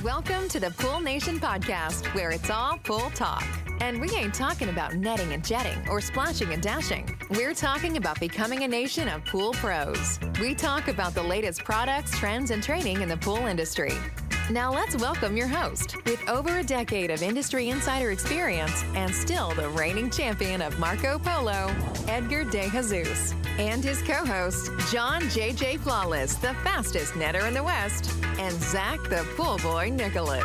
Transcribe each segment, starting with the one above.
Welcome to the Pool Nation podcast, where it's all pool talk. And we ain't talking about netting and jetting or splashing and dashing. We're talking about becoming a nation of pool pros. We talk about the latest products, trends, and training in the pool industry. Now let's welcome your host, with over a decade of industry insider experience and still the reigning champion of Marco Polo, Edgar De Jesus, and his co-host, John JJ Flawless, the fastest netter in the West, and Zach the Pool Boy Nicholas.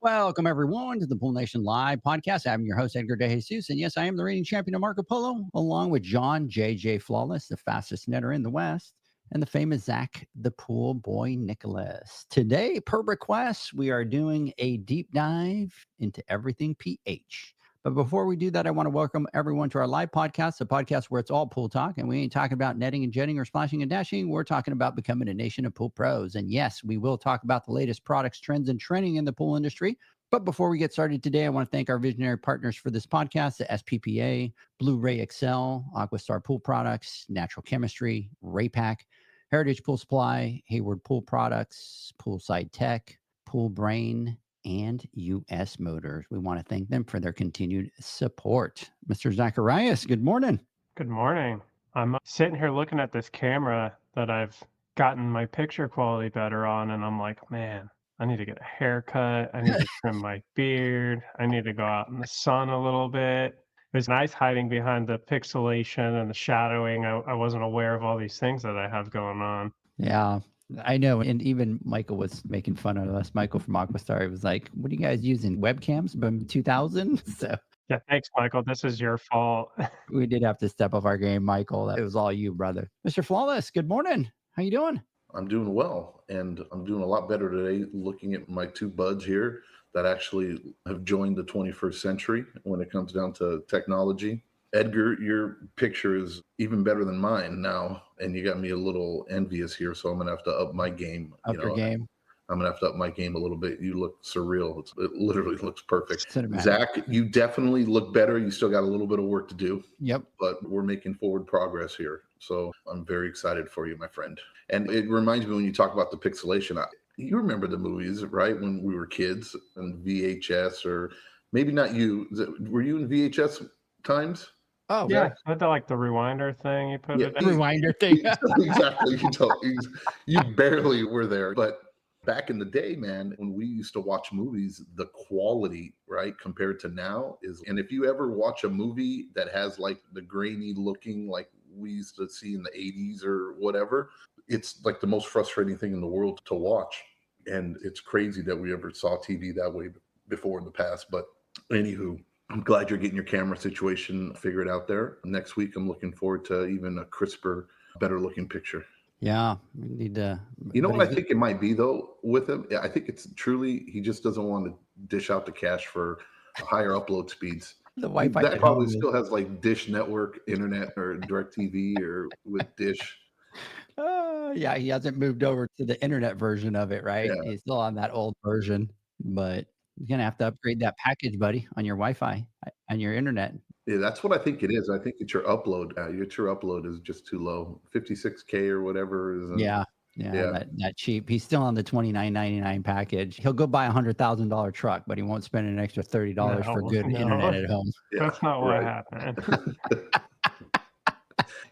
Welcome, everyone, to the Pool Nation Live podcast. I'm your host, Edgar De Jesus. And yes, I am the reigning champion of Marco Polo, along with John JJ Flawless, the fastest netter in the West, and the famous Zach the Pool Boy Nicholas. Today, per request, we are doing a deep dive into everything pH. But before we do that, I want to welcome everyone to our live podcast, the podcast where it's all pool talk. And we ain't talking about netting and jetting or splashing and dashing. We're talking about becoming a nation of pool pros. And yes, we will talk about the latest products, trends, and trending in the pool industry. But before we get started today, I want to thank our visionary partners for this podcast, the SPPA, Blu-ray XL, Aquastar Pool Products, Natural Chemistry, Raypack, Heritage Pool Supply, Hayward Pool Products, Poolside Tech, Pool Brain, and U.S. Motors. We want to thank them for their continued support. Mr. Zacharias, good morning. Good morning. I'm sitting here looking at this camera that I've gotten my picture quality better on, and I'm like, man, I need to get a haircut. I need to trim my beard. I need to go out in the sun a little bit. It was nice hiding behind the pixelation and the shadowing. I wasn't aware of all these things that I have going on. Yeah, I know. And even Michael was making fun of us. Michael from Aquastar, he was like, what are you guys using? Webcams from 2000? So yeah, thanks, Michael. This is your fault. We did have to step up our game, Michael. It was all you, brother. Mr. Flawless, good morning. How you doing? I'm doing well, and I'm doing a lot better today looking at my two buds here that actually have joined the 21st century when it comes down to technology. Edgar, your picture is even better than mine now, and you got me a little envious here, so I'm going to have to up my game. Your game? I'm going to have to up my game a little bit. You look surreal. It literally looks perfect. Cinematic. Zach, you definitely look better. You still got a little bit of work to do. Yep. But we're making forward progress here. So I'm very excited for you, my friend. And it reminds me when you talk about the pixelation, you remember the movies, right? When we were kids and VHS, or maybe not you. Were you in VHS times? Oh, yeah. Is that like the rewinder thing you put it in? Rewinder thing. Exactly. You barely were there. But back in the day, man, when we used to watch movies, the quality, right, compared to now is, and if you ever watch a movie that has like the grainy looking, like we used to see in the 80s or whatever, it's like the most frustrating thing in the world to watch. And it's crazy that we ever saw TV that way before in the past. But anywho, I'm glad you're getting your camera situation figured out there. Next week, I'm looking forward to even a crisper, better looking picture. Yeah, we need to. You know what I think it might be though with him? I think it's truly he just doesn't want to dish out the cash for higher upload speeds. The Wi-Fi that probably still has like Dish Network internet or DirecTV or with Dish. Yeah, he hasn't moved over to the internet version of it, right? Yeah. He's still on that old version, but you're gonna have to upgrade that package, buddy, on your Wi-Fi and your internet. Yeah, that's what I think it is. I think it's your upload. Your upload is just too low. 56K or whatever is. Yeah. That cheap. He's still on the $29.99 package. He'll go buy $100,000 truck, but he won't spend an extra $30 for good internet at home. Yeah, that's not what happened.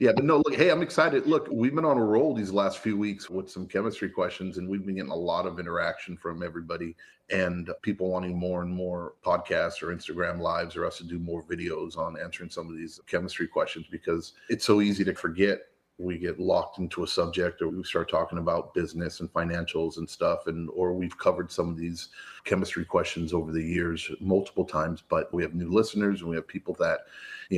Yeah, but no, look, hey, I'm excited. Look, we've been on a roll these last few weeks with some chemistry questions, and we've been getting a lot of interaction from everybody and people wanting more and more podcasts or Instagram lives or us to do more videos on answering some of these chemistry questions because it's so easy to forget. We get locked into a subject or we start talking about business and financials and stuff, or we've covered some of these chemistry questions over the years multiple times, but we have new listeners and we have people that,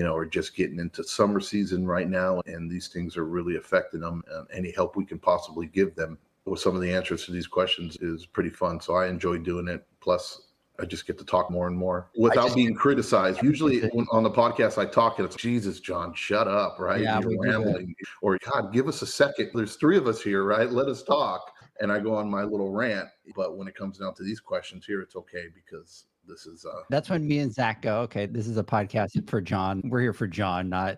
are just getting into summer season right now, and these things are really affecting them, and any help we can possibly give them with some of the answers to these questions is pretty fun. So I enjoy doing it. Plus, I just get to talk more and more without being criticized. Usually on the podcast I talk and it's, Jesus, John, shut up, right? Yeah, you're rambling. Or, God, give us a second. There's three of us here, right? Let us talk. and I go on my little rant. But when it comes down to these questions here, it's okay because this is That's when me and Zach go, okay, this is a podcast for John. We're here for John, not,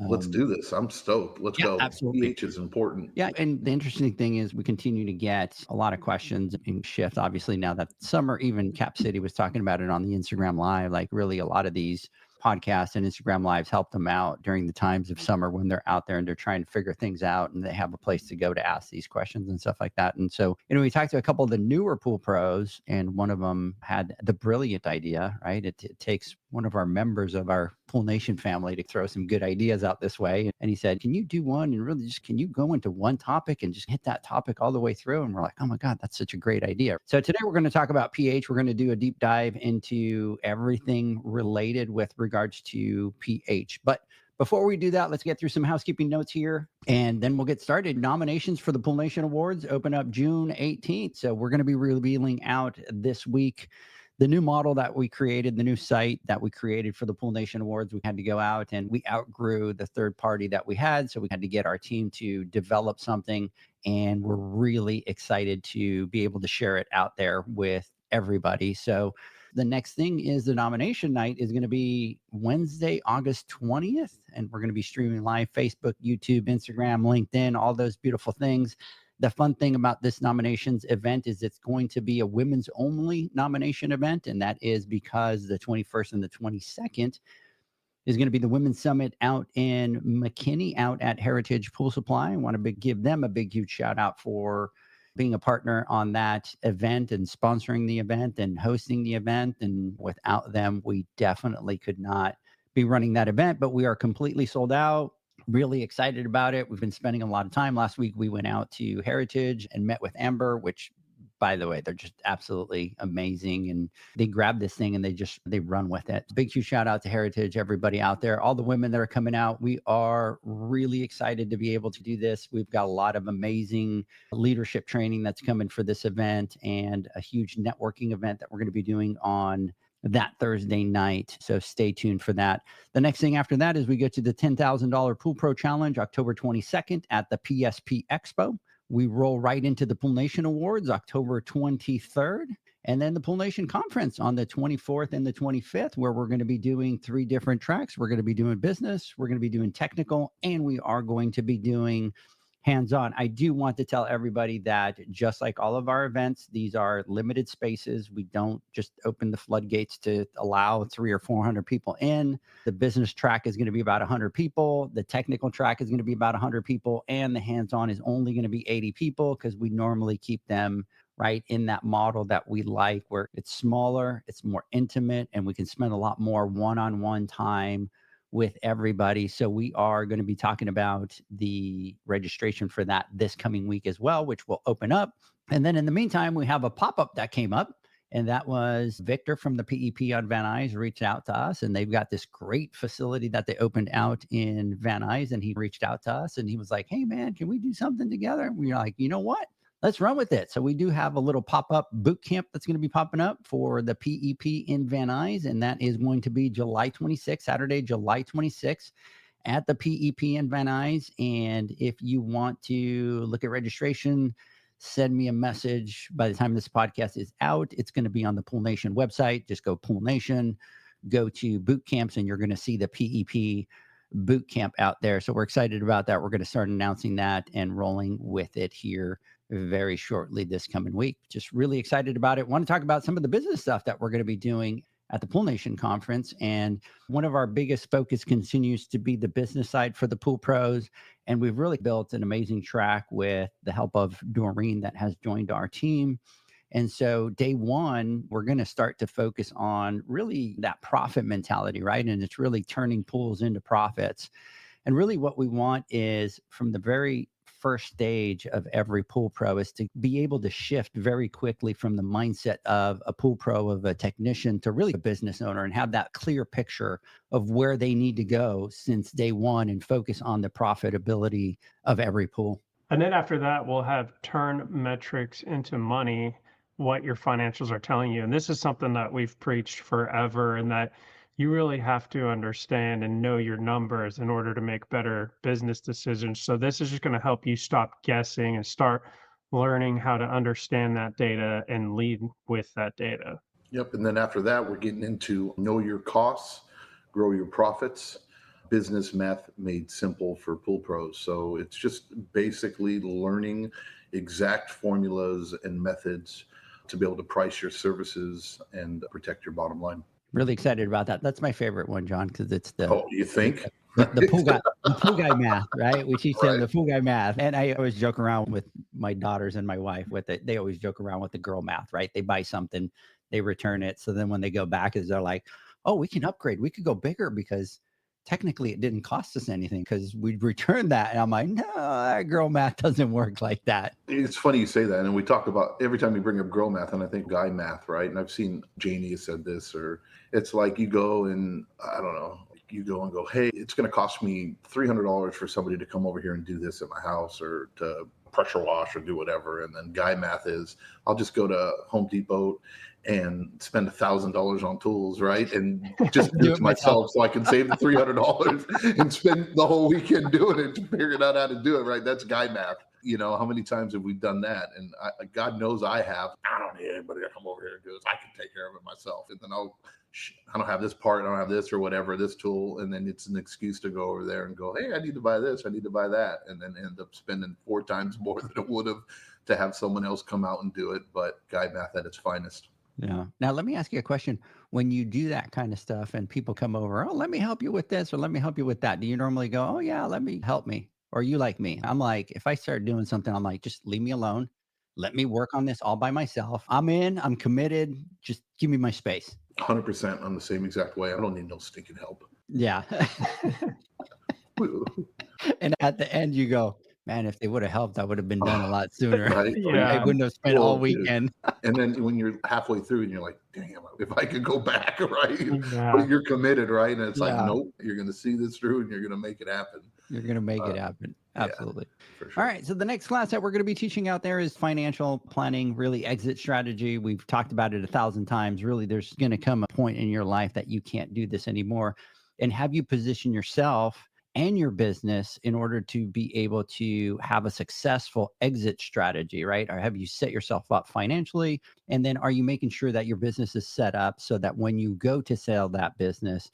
let's do this. I'm stoked. Let's yeah, go. absolutely. pH is important. Yeah. And the interesting thing is we continue to get a lot of questions and shift. Obviously, now that summer, even Cap City was talking about it on the Instagram Live, like really a lot of these podcasts and Instagram Lives help them out during the times of summer when they're out there and they're trying to figure things out and they have a place to go to ask these questions and stuff like that. And so, we talked to a couple of the newer pool pros, and one of them had the brilliant idea, right? It takes one of our members of our Pool Nation family to throw some good ideas out this way. And he said, can you do one and really just, can you go into one topic and just hit that topic all the way through? And we're like, oh my God, that's such a great idea. So today we're going to talk about pH. We're going to do a deep dive into everything related with regards to pH. But before we do that, let's get through some housekeeping notes here, and then we'll get started. Nominations for the Pool Nation Awards open up June 18th. So we're going to be revealing out this week the new model that we created, the new site that we created for the Pool Nation Awards. We had to go out and we outgrew the third party that we had. So we had to get our team to develop something. And we're really excited to be able to share it out there with everybody. So the next thing is the nomination night is going to be Wednesday, August 20th. And we're going to be streaming live Facebook, YouTube, Instagram, LinkedIn, all those beautiful things. The fun thing about this nominations event is it's going to be a women's only nomination event. And that is because the 21st and the 22nd is going to be the Women's Summit out in McKinney, out at Heritage Pool Supply. I want to give them a big, huge shout out for being a partner on that event and sponsoring the event and hosting the event. And without them, we definitely could not be running that event, but we are completely sold out. Really excited about it. We've been spending a lot of time. Last week, we went out to Heritage and met with Amber, which, by the way, they're just absolutely amazing. And they grab this thing and they run with it. Big, huge shout out to Heritage, everybody out there, all the women that are coming out. We are really excited to be able to do this. We've got a lot of amazing leadership training that's coming for this event and a huge networking event that we're going to be doing on that Thursday night. So stay tuned for that. The next thing after that is we go to the $10,000 Pool Pro Challenge, October 22nd at the PSP Expo. We roll right into the Pool Nation Awards, October 23rd. And then the Pool Nation Conference on the 24th and the 25th, where we're going to be doing 3 different tracks. We're going to be doing business, we're going to be doing technical, and we are going to be doing hands-on. I do want to tell everybody that just like all of our events, these are limited spaces. We don't just open the floodgates to allow 300 or 400 people in. The business track is going to be about 100 people. The technical track is going to be about 100 people. And the hands-on is only going to be 80 people because we normally keep them right in that model that we like, where it's smaller, it's more intimate, and we can spend a lot more one-on-one time with everybody. So we are going to be talking about the registration for that this coming week as well, which will open up. And then in the meantime, we have a pop-up that came up, and that was Victor from the PEP on Van Nuys reached out to us, and they've got this great facility that they opened out in Van Nuys, and he reached out to us and he was like, hey man, can we do something together? And we were like, you know what? Let's run with it. So we do have a little pop-up boot camp that's going to be popping up for the PEP in Van Nuys, and that is going to be July 26th, Saturday, July 26th at the PEP in Van Nuys. And if you want to look at registration, send me a message. By the time this podcast is out, it's going to be on the Pool Nation website. Just go Pool Nation, go to boot camps, and you're going to see the PEP boot camp out there. So we're excited about that. We're going to start announcing that and rolling with it here very shortly this coming week. Just really excited about it. Want to talk about some of the business stuff that we're going to be doing at the Pool Nation Conference. And one of our biggest focus continues to be the business side for the pool pros. And we've really built an amazing track with the help of Doreen that has joined our team. And so day one, we're going to start to focus on really that profit mentality, right? And it's really turning pools into profits. And really what we want is from the very first stage of every pool pro is to be able to shift very quickly from the mindset of a pool pro, of a technician, to really a business owner, and have that clear picture of where they need to go since day one and focus on the profitability of every pool. And then after that, we'll have turn metrics into money, what your financials are telling you. And this is something that we've preached forever, and that you really have to understand and know your numbers in order to make better business decisions. So this is just going to help you stop guessing and start learning how to understand that data and lead with that data. Yep. And then after that, we're getting into know your costs, grow your profits, business math made simple for pool pros. So it's just basically learning exact formulas and methods to be able to price your services and protect your bottom line. Really excited about that. That's my favorite one, John, because it's You think? the pool guy math, right? We teach them Right. the pool guy math. And I always joke around with my daughters and my wife with it. They always joke around with the girl math, right? They buy something, they return it. So then when they go back, they're like, oh, we can upgrade. We could go bigger because technically it didn't cost us anything because we returned that. And I'm like, no, that girl math doesn't work like that. It's funny you say that. And we talk about every time we bring up girl math, and I think guy math, right? And I've seen Janie has said this, or it's like you go and I don't know, you go and go, hey, it's going to cost me $300 for somebody to come over here and do this at my house or to pressure wash or do whatever. And then guy math is I'll just go to Home Depot and spend $1,000 on tools, right? And just do it to myself so I can save the $300 and spend the whole weekend doing it to figure out how to do it, right? That's guy math. You know, how many times have we done that? And God knows I have. I don't need anybody to come over here and do this. I can take care of it myself. And then I don't have this part, I don't have this or whatever, this tool. And then it's an excuse to go over there and go, hey, I need to buy this, I need to buy that. And then end up spending 4 times more than it would have to have someone else come out and do it. But guy math at its finest. Yeah. Now, let me ask you a question. When you do that kind of stuff and people come over, oh, let me help you with this or let me help you with that. Do you normally go, oh, yeah, help me? Or you like me? I'm like, if I start doing something, I'm like, just leave me alone. Let me work on this all by myself. I'm in, I'm committed. Just give me my space. 100%. I'm the same exact way. I don't need no stinking help. Yeah. And at the end you go, man, if they would have helped, I would have been done a lot sooner. Right? Yeah. I wouldn't have spent all weekend. And then when you're halfway through and you're like, damn, if I could go back, right? Yeah. But you're committed, right? And it's like, Yeah. nope, you're going to see this through and you're going to make it happen. You're going to make it happen. yeah. Absolutely. For sure. All right. So the next class that we're going to be teaching out there is financial planning, really exit strategy. We've talked about it 1,000 times. Really, there's going to come a point in your life that you can't do this anymore. And have you position yourself and your business in order to be able to have a successful exit strategy, right? Or have you set yourself up financially? And then are you making sure that your business is set up so that when you go to sell that business,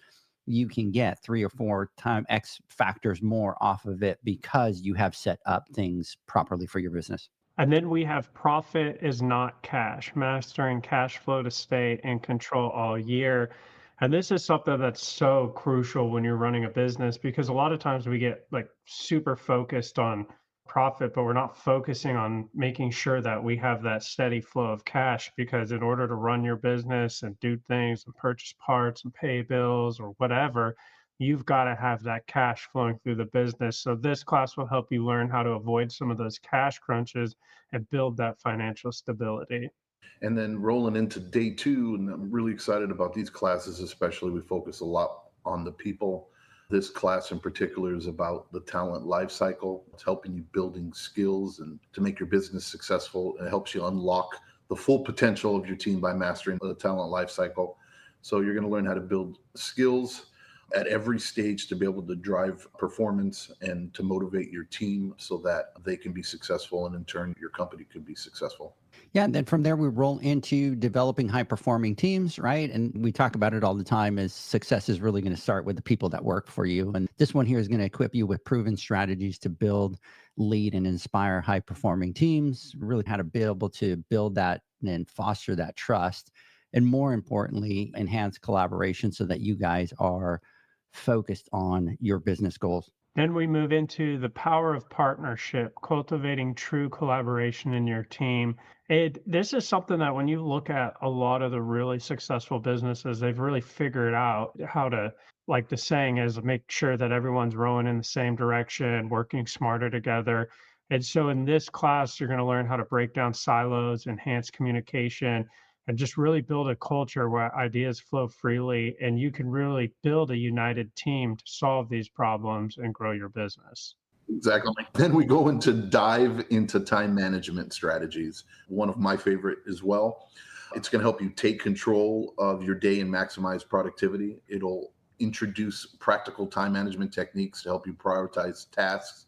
you can get 3 or 4 times X factors more off of it because you have set up things properly for your business. And then we have profit is not cash, mastering cash flow to stay in control all year. And this is something that's so crucial when you're running a business, because a lot of times we get like super focused on profit, but we're not focusing on making sure that we have that steady flow of cash, because in order to run your business and do things and purchase parts and pay bills or whatever, you've got to have that cash flowing through the business. So this class will help you learn how to avoid some of those cash crunches and build that financial stability. And then rolling into day 2, and I'm really excited about these classes, especially we focus a lot on the people. This class in particular is about the talent life cycle. It's helping you building skills and to make your business successful. It helps you unlock the full potential of your team by mastering the talent life cycle. So you're going to learn how to build skills at every stage to be able to drive performance and to motivate your team so that they can be successful, and in turn your company could be successful. Yeah. And then from there, we roll into developing high performing teams, right? And we talk about it all the time as success is really going to start with the people that work for you. And this one here is going to equip you with proven strategies to build, lead, and inspire high performing teams, really how to be able to build that and foster that trust. And more importantly, enhance collaboration so that you guys are focused on your business goals. Then we move into the power of partnership, cultivating true collaboration in your team. This is something that when you look at a lot of the really successful businesses, they've really figured out how to, like the saying is, make sure that everyone's rowing in the same direction, working smarter together. And so in this class, you're going to learn how to break down silos, enhance communication, and just really build a culture where ideas flow freely and you can really build a united team to solve these problems and grow your business. Exactly. Then we go into dive into time management strategies. One of my favorite as well. It's going to help you take control of your day and maximize productivity. It'll introduce practical time management techniques to help you prioritize tasks,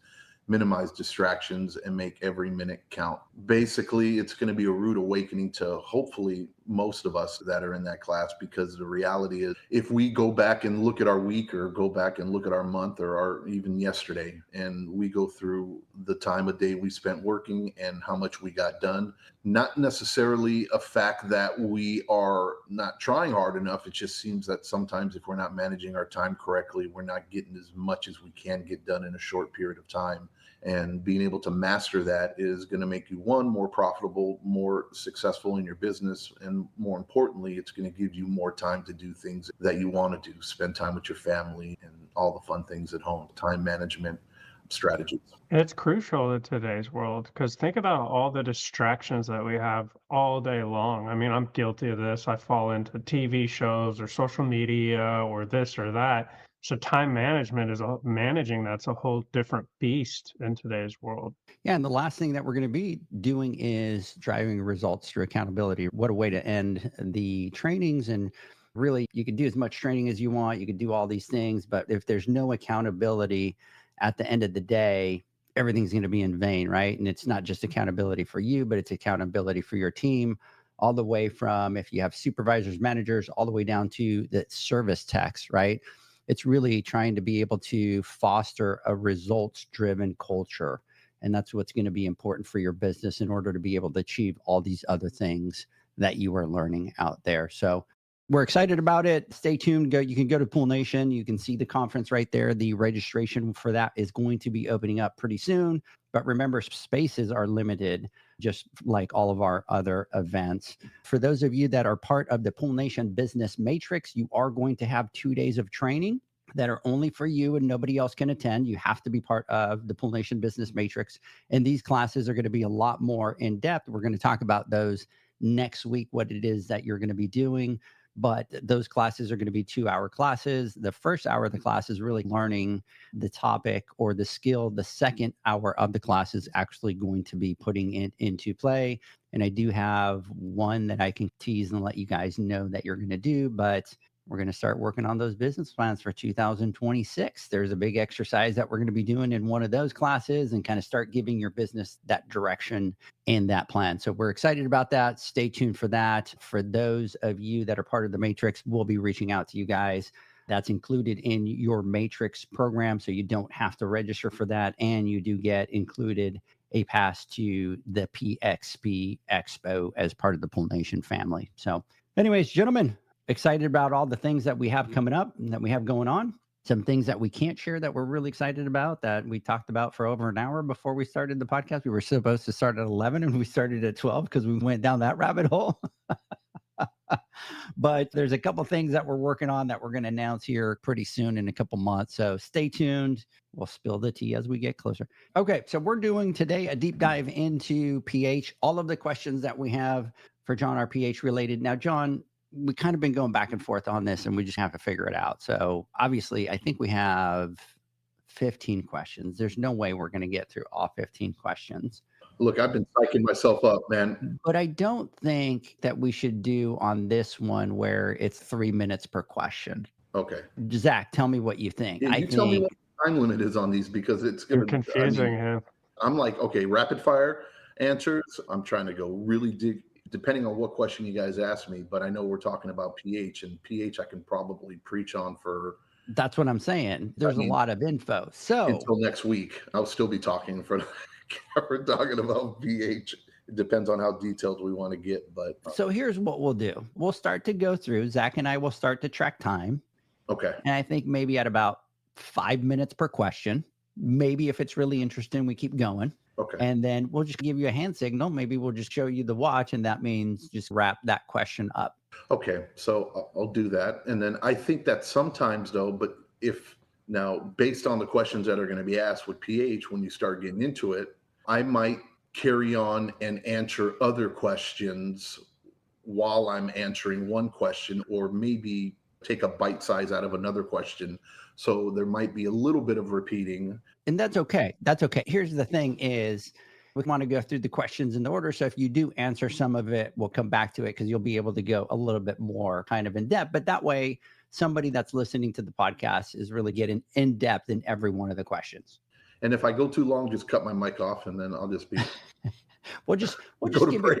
minimize distractions, and make every minute count. Basically, it's going to be a rude awakening to hopefully most of us that are in that class, because the reality is if we go back and look at our week or go back and look at our month or our even yesterday, and we go through the time of day we spent working and how much we got done, not necessarily a fact that we are not trying hard enough. It just seems that sometimes if we're not managing our time correctly, we're not getting as much as we can get done in a short period of time. And being able to master that is going to make you, one, more profitable, more successful in your business. And more importantly, it's going to give you more time to do things that you want to do, spend time with your family and all the fun things at home, time management strategies. It's crucial in today's world because think about all the distractions that we have all day long. I mean, I'm guilty of this. I fall into TV shows or social media or this or that. So time management is managing that's a whole different beast in today's world. Yeah. And the last thing that we're going to be doing is driving results through accountability. What a way to end the trainings. And really, you can do as much training as you want. You can do all these things. But if there's no accountability at the end of the day, everything's going to be in vain, right? And it's not just accountability for you, but it's accountability for your team, all the way from if you have supervisors, managers, all the way down to the service techs, right? It's really trying to be able to foster a results-driven culture. And that's what's going to be important for your business in order to be able to achieve all these other things that you are learning out there. So we're excited about it. Stay tuned. You can go to Pool Nation. You can see the conference right there. The registration for that is going to be opening up pretty soon. But remember, spaces are limited, just like all of our other events. For those of you that are part of the Pool Nation Business Matrix, you are going to have 2 days of training that are only for you and nobody else can attend. You have to be part of the Pool Nation Business Matrix. And these classes are going to be a lot more in depth. We're going to talk about those next week, what it is that you're going to be doing. But those classes are going to be 2-hour classes. The first hour of the class is really learning the topic or the skill. The second hour of the class is actually going to be putting it into play. And I do have one that I can tease and let you guys know that you're going to do, but we're going to start working on those business plans for 2026. There's a big exercise that we're going to be doing in one of those classes and kind of start giving your business that direction and that plan. So we're excited about that. Stay tuned for that. For those of you that are part of the Matrix, we'll be reaching out to you guys. That's included in your Matrix program, so you don't have to register for that. And you do get included a pass to the PXP Expo as part of the Pool Nation family. So anyways, gentlemen, excited about all the things that we have coming up and that we have going on. Some things that we can't share that we're really excited about that we talked about for over an hour before we started the podcast. We were supposed to start at 11 and we started at 12 because we went down that rabbit hole. But there's a couple things that we're working on that we're going to announce here pretty soon in a couple months. So stay tuned. We'll spill the tea as we get closer. Okay, so we're doing today a deep dive into pH. All of the questions that we have for John are pH related. Now, John, we kind of been going back and forth on this and we just have to figure it out. So obviously, I think we have 15 questions. There's no way we're going to get through all 15 questions. Look, I've been psyching myself up, man. But I don't think that we should do on this one where it's 3 minutes per question. Okay. Zach, tell me what you think. Yeah, tell me what the time limit is on these because it's going to be confusing him. I'm like, okay, rapid fire answers. I'm trying to go really dig, depending on what question you guys ask me. But I know we're talking about pH, and pH I can probably preach on for. That's what I'm saying. There's a lot of info. So until next week, I'll still be talking in front of. We're talking about pH. It depends on how detailed we want to get. But so here's what we'll do. We'll start to go through. Zach and I will start to track time. Okay. And I think maybe at about 5 minutes per question. Maybe if it's really interesting, we keep going. Okay. And then we'll just give you a hand signal. Maybe we'll just show you the watch, and that means just wrap that question up. Okay. So I'll do that. And then I think that sometimes though, but if now based on the questions that are going to be asked with pH, when you start getting into it, I might carry on and answer other questions while I'm answering one question, or maybe take a bite size out of another question. So there might be a little bit of repeating. And that's okay. That's okay. Here's the thing is we want to go through the questions in order. So if you do answer some of it, we'll come back to it because you'll be able to go a little bit more kind of in depth. But that way, somebody that's listening to the podcast is really getting in depth in every one of the questions. And if I go too long, just cut my mic off, and then I'll just be. We'll just Go to give you break.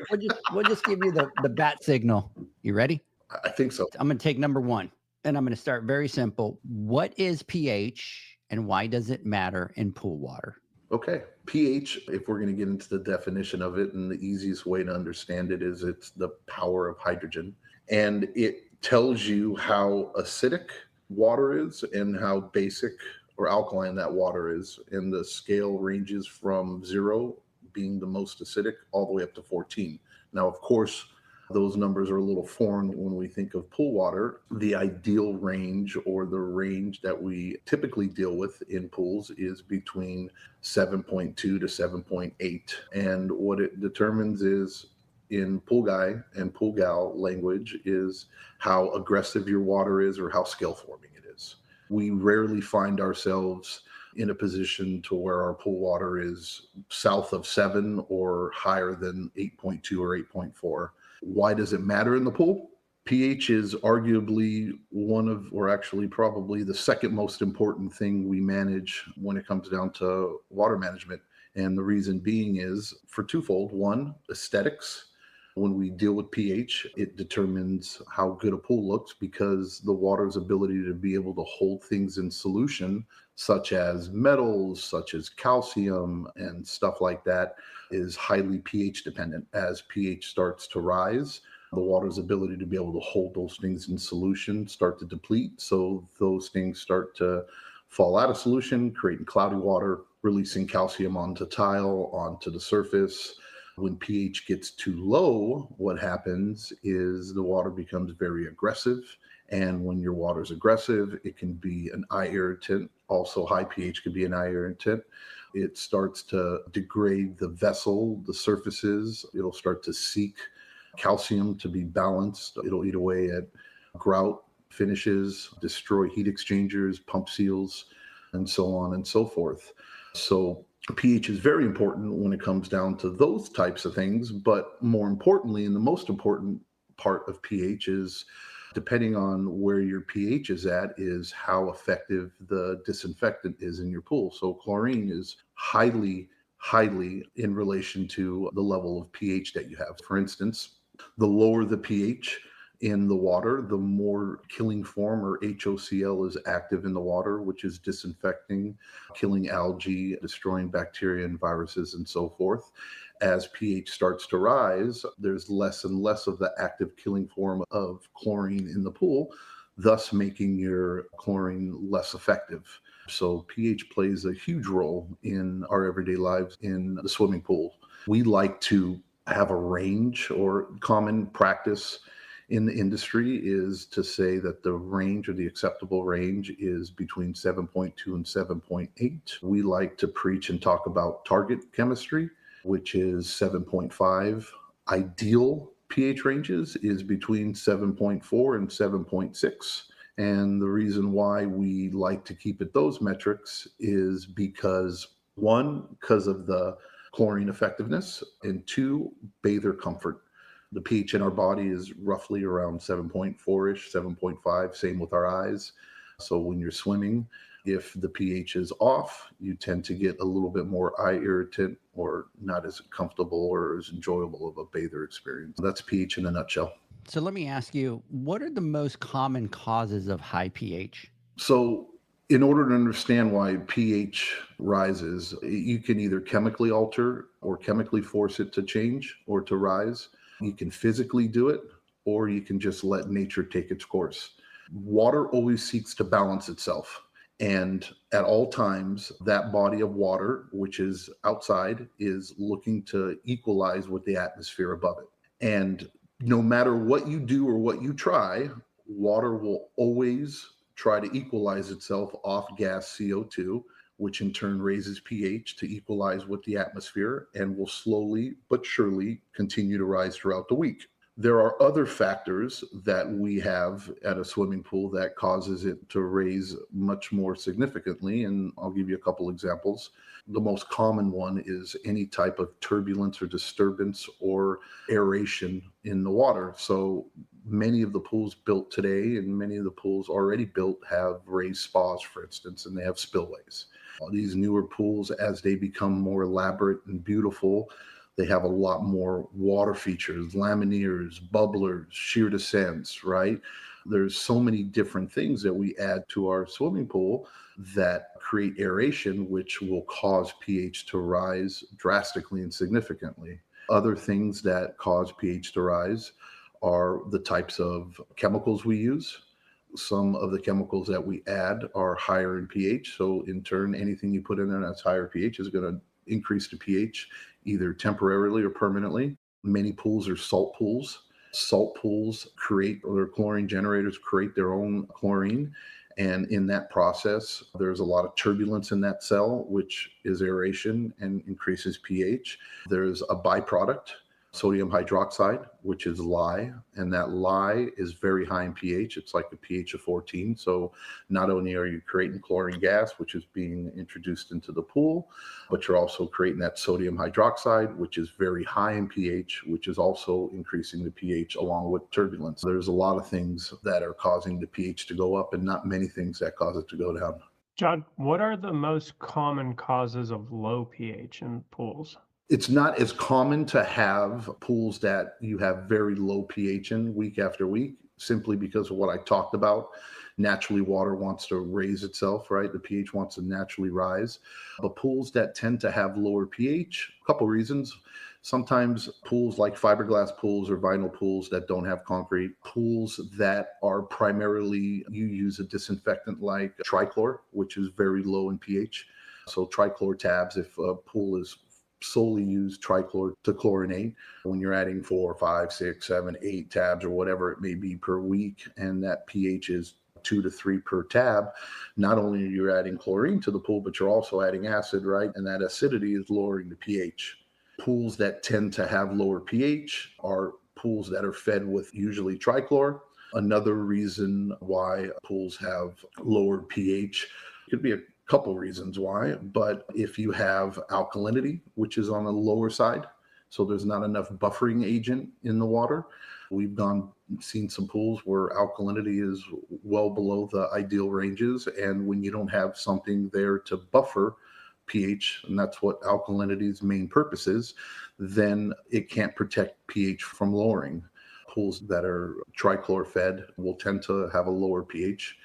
we'll just give you the bat signal. You ready? I think so. I'm going to take number 1, and I'm going to start very simple. What is pH, and why does it matter in pool water? Okay. pH, if we're going to get into the definition of it, and the easiest way to understand it is it's the power of hydrogen. And it tells you how acidic water is and how basic or alkaline that water is. And the scale ranges from 0 being the most acidic all the way up to 14. Now, of course, those numbers are a little foreign when we think of pool water. The ideal range, or the range that we typically deal with in pools, is between 7.2 to 7.8. And what it determines is, in pool guy and pool gal language, is how aggressive your water is or how scale forming it is. We rarely find ourselves in a position to where our pool water is south of 7 or higher than 8.2 or 8.4. Why does it matter in the pool? pH is arguably one of, or actually probably the second most important thing we manage when it comes down to water management. And the reason being is for twofold. One, aesthetics. When we deal with pH, it determines how good a pool looks, because the water's ability to be able to hold things in solution, such as metals, such as calcium and stuff like that, is highly pH dependent. As pH starts to rise, the water's ability to be able to hold those things in solution start to deplete. So those things start to fall out of solution, creating cloudy water, releasing calcium onto tile, onto the surface. When pH gets too low, what happens is the water becomes very aggressive. And when your water is aggressive, it can be an eye irritant. Also, high pH could be an eye irritant. It starts to degrade the vessel, the surfaces. It'll start to seek calcium to be balanced. It'll eat away at grout finishes, destroy heat exchangers, pump seals, and so on and so forth. So pH is very important when it comes down to those types of things. But more importantly, and the most important part of pH is, depending on where your pH is at, is how effective the disinfectant is in your pool. So chlorine is highly in relation to the level of pH that you have. For instance, the lower the pH in the water, the more killing form, or HOCl, is active in the water, which is disinfecting, killing algae, destroying bacteria and viruses, and so forth. As pH starts to rise, there's less and less of the active killing form of chlorine in the pool, thus making your chlorine less effective. So pH plays a huge role in our everyday lives in the swimming pool. We like to have a range, or common practice in the industry is to say that the range, or the acceptable range, is between 7.2 and 7.8. We like to preach and talk about target chemistry, which is 7.5. Ideal pH ranges is between 7.4 and 7.6. And the reason why we like to keep at those metrics is because, one, because of the chlorine effectiveness, and two, bather comfort. The pH in our body is roughly around 7.4-ish, 7.5, same with our eyes. So when you're swimming, if the pH is off, you tend to get a little bit more eye irritant, or not as comfortable or as enjoyable of a bather experience. That's pH in a nutshell. So let me ask you, what are the most common causes of high pH? So in order to understand why pH rises, you can either chemically alter or chemically force it to change or to rise. You can physically do it, or you can just let nature take its course. Water always seeks to balance itself. And at all times, that body of water, which is outside, is looking to equalize with the atmosphere above it. And no matter what you do or what you try, water will always try to equalize itself off gas CO2, which in turn raises pH to equalize with the atmosphere, and will slowly but surely continue to rise throughout the week. There are other factors that we have at a swimming pool that causes it to raise much more significantly, and I'll give you a couple examples. The most common one is any type of turbulence or disturbance or aeration in the water. So many of the pools built today, and many of the pools already built, have raised spas, for instance, and they have spillways. These newer pools, as they become more elaborate and beautiful, they have a lot more water features, lamineers, bubblers, shear descents, right? There's so many different things that we add to our swimming pool that create aeration, which will cause pH to rise drastically and significantly. Other things that cause pH to rise are the types of chemicals we use. Some of the chemicals that we add are higher in pH. So in turn, anything you put in there that's higher pH is going to increase the pH either temporarily or permanently. Many pools are salt pools. Salt pools create, or their chlorine generators create their own chlorine. And in that process, there's a lot of turbulence in that cell, which is aeration and increases pH. There's a byproduct, sodium hydroxide, which is lye, and that lye is very high in pH. It's like a pH of 14. So not only are you creating chlorine gas, which is being introduced into the pool, but you're also creating that sodium hydroxide, which is very high in pH, which is also increasing the pH along with turbulence. There's a lot of things that are causing the pH to go up and not many things that cause it to go down. John, what are the most common causes of low pH in pools? It's not as common to have pools that you have very low pH in week after week, simply because of what I talked about. Naturally, water wants to raise itself, right? The pH wants to naturally rise. But pools that tend to have lower pH, a couple reasons. Sometimes pools like fiberglass pools or vinyl pools that don't have concrete, pools that are primarily, you use a disinfectant like trichlor, which is very low in pH. So trichlor tabs, if a pool is solely use trichlor to chlorinate, when you're adding 4, 5, 6, 7, 8 tabs or whatever it may be per week, and that pH is 2 to 3 per tab, not only are you adding chlorine to the pool, but you're also adding acid, right? And that acidity is lowering the pH. Pools that tend to have lower pH are pools that are fed with usually trichlor. Another reason why pools have lower pH could be a couple reasons why, but if you have alkalinity, which is on the lower side, so there's not enough buffering agent in the water. We've seen some pools where alkalinity is well below the ideal ranges, and when you don't have something there to buffer pH, and that's what alkalinity's main purpose is, then it can't protect pH from lowering. Pools that are trichlor fed will tend to have a lower pH,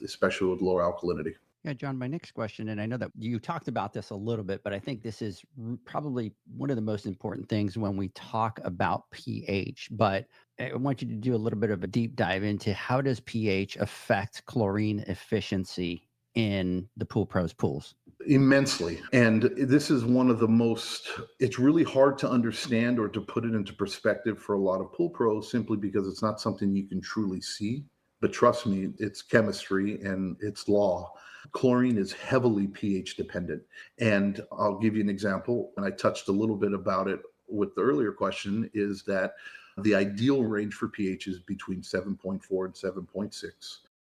especially with lower alkalinity. Yeah, John, my next question, and I know that you talked about this a little bit, but I think this is probably one of the most important things when we talk about pH. But I want you to do a little bit of a deep dive into how does pH affect chlorine efficiency in the Pool Pros pools? Immensely. And this is one of the most, it's really hard to understand or to put it into perspective for a lot of pool pros, simply because it's not something you can truly see. But trust me, it's chemistry and it's law. Chlorine is heavily pH dependent. And I'll give you an example, and I touched a little bit about it with the earlier question, is that the ideal range for pH is between 7.4 and 7.6.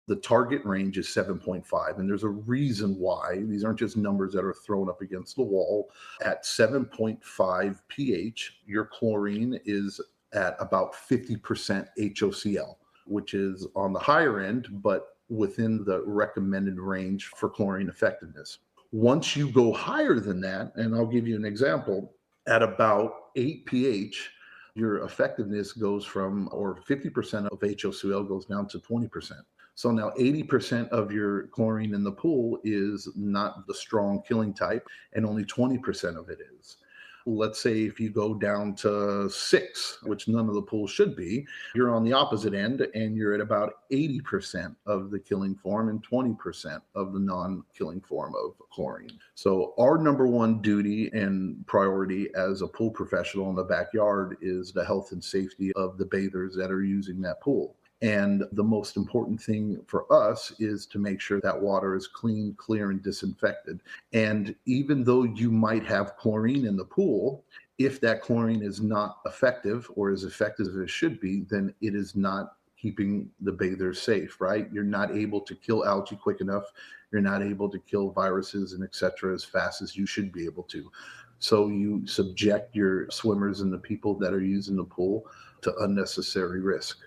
The target range is 7.5, and there's a reason why. These aren't just numbers that are thrown up against the wall. At 7.5 pH, your chlorine is at about 50% HOCl, which is on the higher end, but within the recommended range for chlorine effectiveness. Once you go higher than that, and I'll give you an example, at about 8 pH, your effectiveness goes from, or 50% of HOCl goes down to 20%. So now 80% of your chlorine in the pool is not the strong killing type, and only 20% of it is. Let's say if you go down to 6, which none of the pools should be, you're on the opposite end and you're at about 80% of the killing form and 20% of the non-killing form of chlorine. So our number one duty and priority as a pool professional in the backyard is the health and safety of the bathers that are using that pool. And the most important thing for us is to make sure that water is clean, clear, and disinfected. And even though you might have chlorine in the pool, if that chlorine is not effective or as effective as it should be, then it is not keeping the bathers safe, right? You're not able to kill algae quick enough. You're not able to kill viruses and et cetera as fast as you should be able to. So you subject your swimmers and the people that are using the pool to unnecessary risk.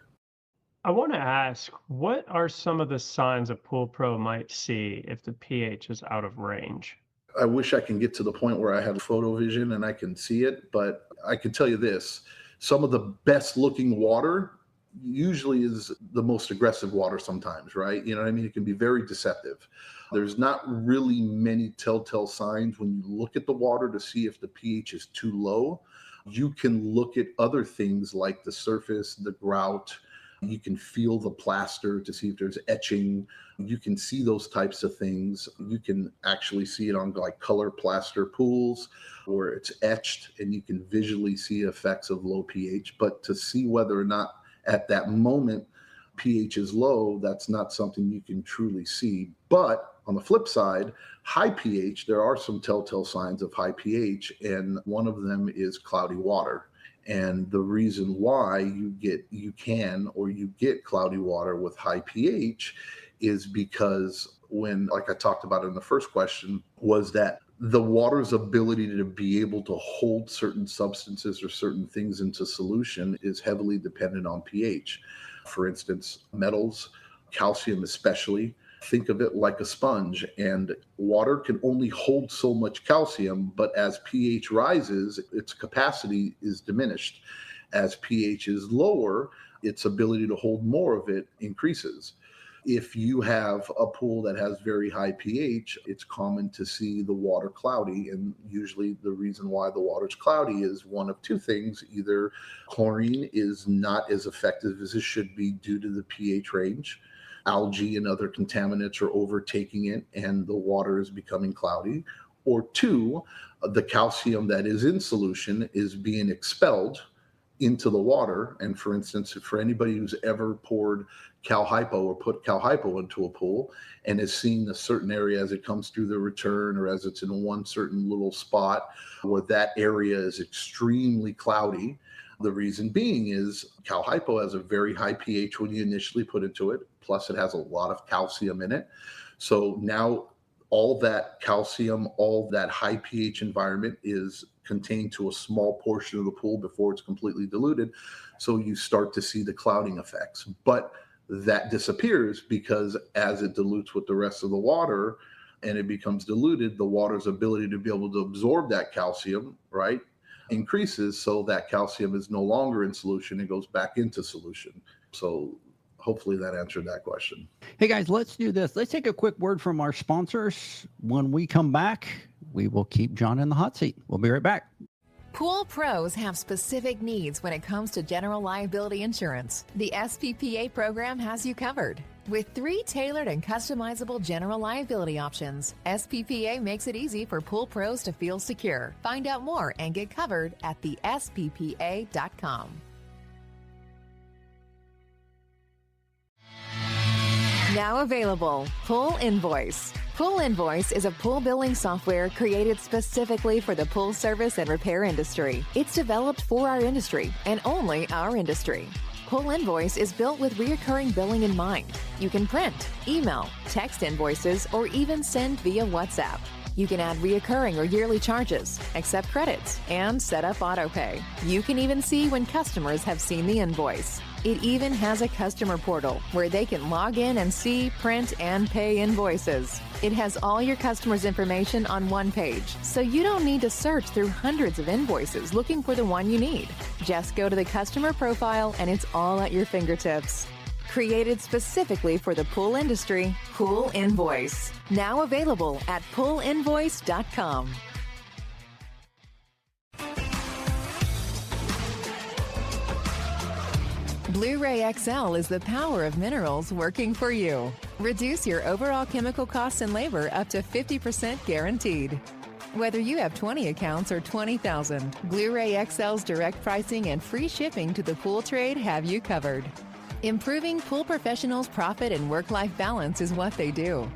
I want to ask, what are some of the signs a pool pro might see if the pH is out of range? I wish I can get to the point where I had photo vision and I can see it, but I can tell you this, some of the best looking water usually is the most aggressive water sometimes, right? You know what I mean? It can be very deceptive. There's not really many telltale signs when you look at the water to see if the pH is too low. You can look at other things like the surface, the grout. You can feel the plaster to see if there's etching. You can see those types of things. You can actually see it on like color plaster pools where it's etched and you can visually see effects of low pH. But to see whether or not at that moment pH is low, that's not something you can truly see. But on the flip side, high pH, there are some telltale signs of high pH, and one of them is cloudy water. And the reason why you get cloudy water with high pH is because when, like I talked about in the first question, was that the water's ability to be able to hold certain substances or certain things into solution is heavily dependent on pH. For instance, metals, calcium especially, think of it like a sponge, and water can only hold so much calcium, but as pH rises, its capacity is diminished. As pH is lower, its ability to hold more of it increases. If you have a pool that has very high pH, it's common to see the water cloudy, and usually the reason why the water's cloudy is one of two things. Either chlorine is not as effective as it should be due to the pH range, algae and other contaminants are overtaking it and the water is becoming cloudy, or two, the calcium that is in solution is being expelled into the water. And for instance, for anybody who's ever poured cal hypo or put cal hypo into a pool and has seen a certain area as it comes through the return or as it's in one certain little spot where that area is extremely cloudy, the reason being is cal hypo has a very high pH when you initially put into it, plus it has a lot of calcium in it. So now all that calcium, all that high pH environment is contained to a small portion of the pool before it's completely diluted. So you start to see the clouding effects. But that disappears because as it dilutes with the rest of the water and it becomes diluted, the water's ability to be able to absorb that calcium, right, increases. So that calcium is no longer in solution. It goes back into solution. So hopefully that answered that question. Hey guys, let's do this. Let's take a quick word from our sponsors. When we come back, we will keep John in the hot seat. We'll be right back. Pool pros have specific needs when it comes to general liability insurance. The SPPA program has you covered. With 3 tailored and customizable general liability options, SPPA makes it easy for pool pros to feel secure. Find out more and get covered at thesppa.com. Now available, Pool Invoice. Pool Invoice is a pool billing software created specifically for the pool service and repair industry. It's developed for our industry and only our industry. Pool Invoice is built with recurring billing in mind. You can print, email, text invoices, or even send via WhatsApp. You can add reoccurring or yearly charges, accept credits, and set up autopay. You can even see when customers have seen the invoice. It even has a customer portal where they can log in and see, print, and pay invoices. It has all your customers' information on one page, so you don't need to search through hundreds of invoices looking for the one you need. Just go to the customer profile and it's all at your fingertips. Created specifically for the pool industry, Pool Invoice. Now available at poolinvoice.com. Blu-ray XL is the power of minerals working for you. Reduce your overall chemical costs and labor up to 50% guaranteed. Whether you have 20 accounts or 20,000, Blu-ray XL's direct pricing and free shipping to the pool trade have you covered. Improving pool professionals' profit and work-life balance is what they do.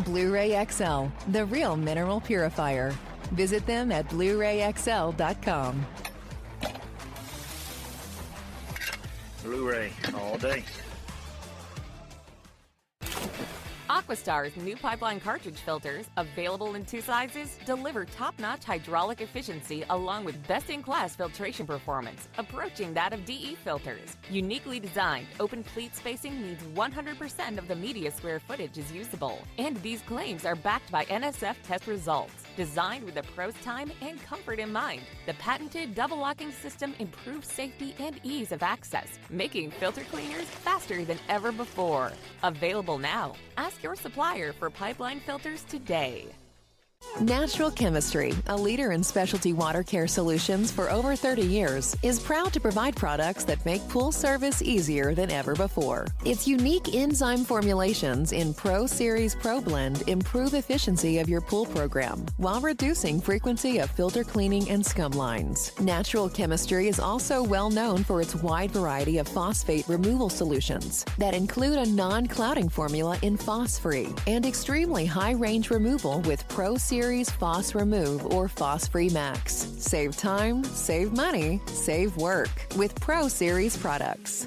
Blu-ray XL, the real mineral purifier. Visit them at BluRayXL.com. Blu-ray all day. Aquastar's new pipeline cartridge filters, available in 2 sizes, deliver top-notch hydraulic efficiency along with best-in-class filtration performance, approaching that of DE filters. Uniquely designed, open pleat spacing means 100% of the media square footage is usable. And these claims are backed by NSF test results. Designed with the pro's time and comfort in mind, the patented double locking system improves safety and ease of access, making filter cleaners faster than ever before. Available now. Ask your supplier for pipeline filters today. Natural Chemistry, a leader in specialty water care solutions for over 30 years, is proud to provide products that make pool service easier than ever before. Its unique enzyme formulations in Pro Series Pro Blend improve efficiency of your pool program while reducing frequency of filter cleaning and scum lines. Natural Chemistry is also well known for its wide variety of phosphate removal solutions that include a non-clouding formula in Phos-Free and extremely high-range removal with Pro Series Phos Remove or Phos-Free Max. Save time, save money, save work with Pro Series products.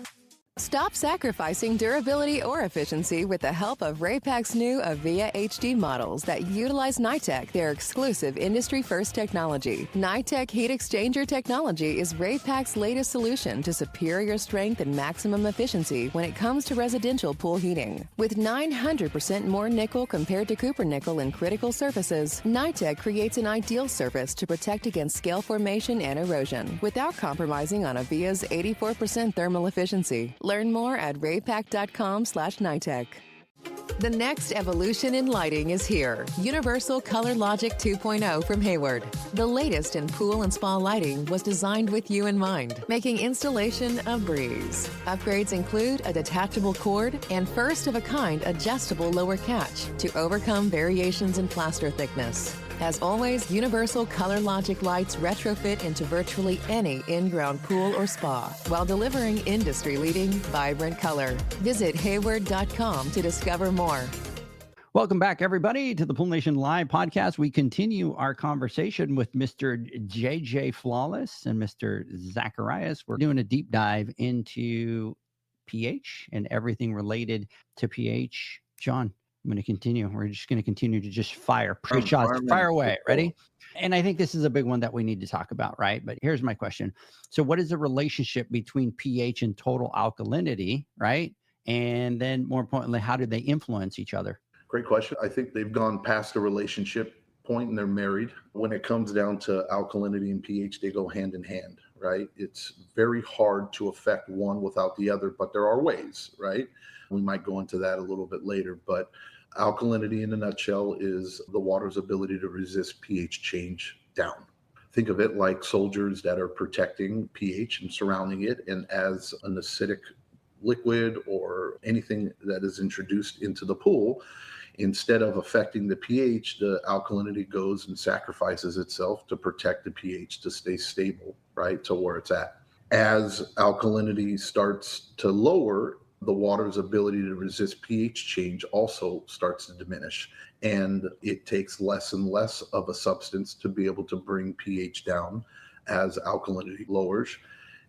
Stop sacrificing durability or efficiency with the help of Raypak's new Avia HD models that utilize NITEC, their exclusive industry-first technology. NITEC heat exchanger technology is Raypak's latest solution to superior strength and maximum efficiency when it comes to residential pool heating. With 900% more nickel compared to copper nickel in critical surfaces, NITEC creates an ideal surface to protect against scale formation and erosion without compromising on Avia's 84% thermal efficiency. Learn more at raypak.com/NITEC. The next evolution in lighting is here. Universal Color Logic 2.0 from Hayward. The latest in pool and spa lighting was designed with you in mind, making installation a breeze. Upgrades include a detachable cord and first-of-a-kind adjustable lower catch to overcome variations in plaster thickness. As always, Universal Color Logic lights retrofit into virtually any in-ground pool or spa while delivering industry-leading, vibrant color. Visit Hayward.com to discover more. Welcome back, everybody, to the Pool Nation Live podcast. We continue our conversation with Mr. JJ Flawless and Mr. Zacharias. We're doing a deep dive into pH and everything related to pH. John, I'm going to continue. We're just going to continue to just fire shots, fire away. Ready? And I think this is a big one that we need to talk about, right? But here's my question. So what is the relationship between pH and total alkalinity, right? And then more importantly, how do they influence each other? Great question. I think they've gone past the relationship point and they're married. When it comes down to alkalinity and pH, they go hand in hand, right? It's very hard to affect one without the other, but there are ways, right? We might go into that a little bit later, but alkalinity in a nutshell is the water's ability to resist pH change down. Think of it like soldiers that are protecting pH and surrounding it. And as an acidic liquid or anything that is introduced into the pool, instead of affecting the pH, the alkalinity goes and sacrifices itself to protect the pH to stay stable, right, to where it's at. As alkalinity starts to lower, the water's ability to resist pH change also starts to diminish. And it takes less and less of a substance to be able to bring pH down as alkalinity lowers.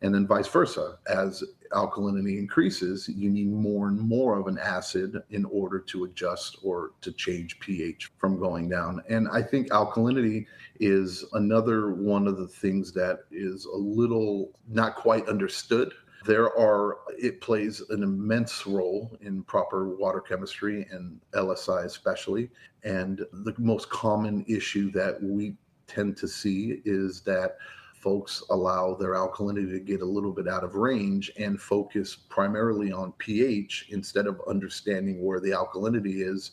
And then vice versa. As alkalinity increases, you need more and more of an acid in order to adjust or to change pH from going down. And I think alkalinity is another one of the things that is a little not quite understood. It plays an immense role in proper water chemistry and LSI especially. And the most common issue that we tend to see is that folks allow their alkalinity to get a little bit out of range and focus primarily on pH instead of understanding where the alkalinity is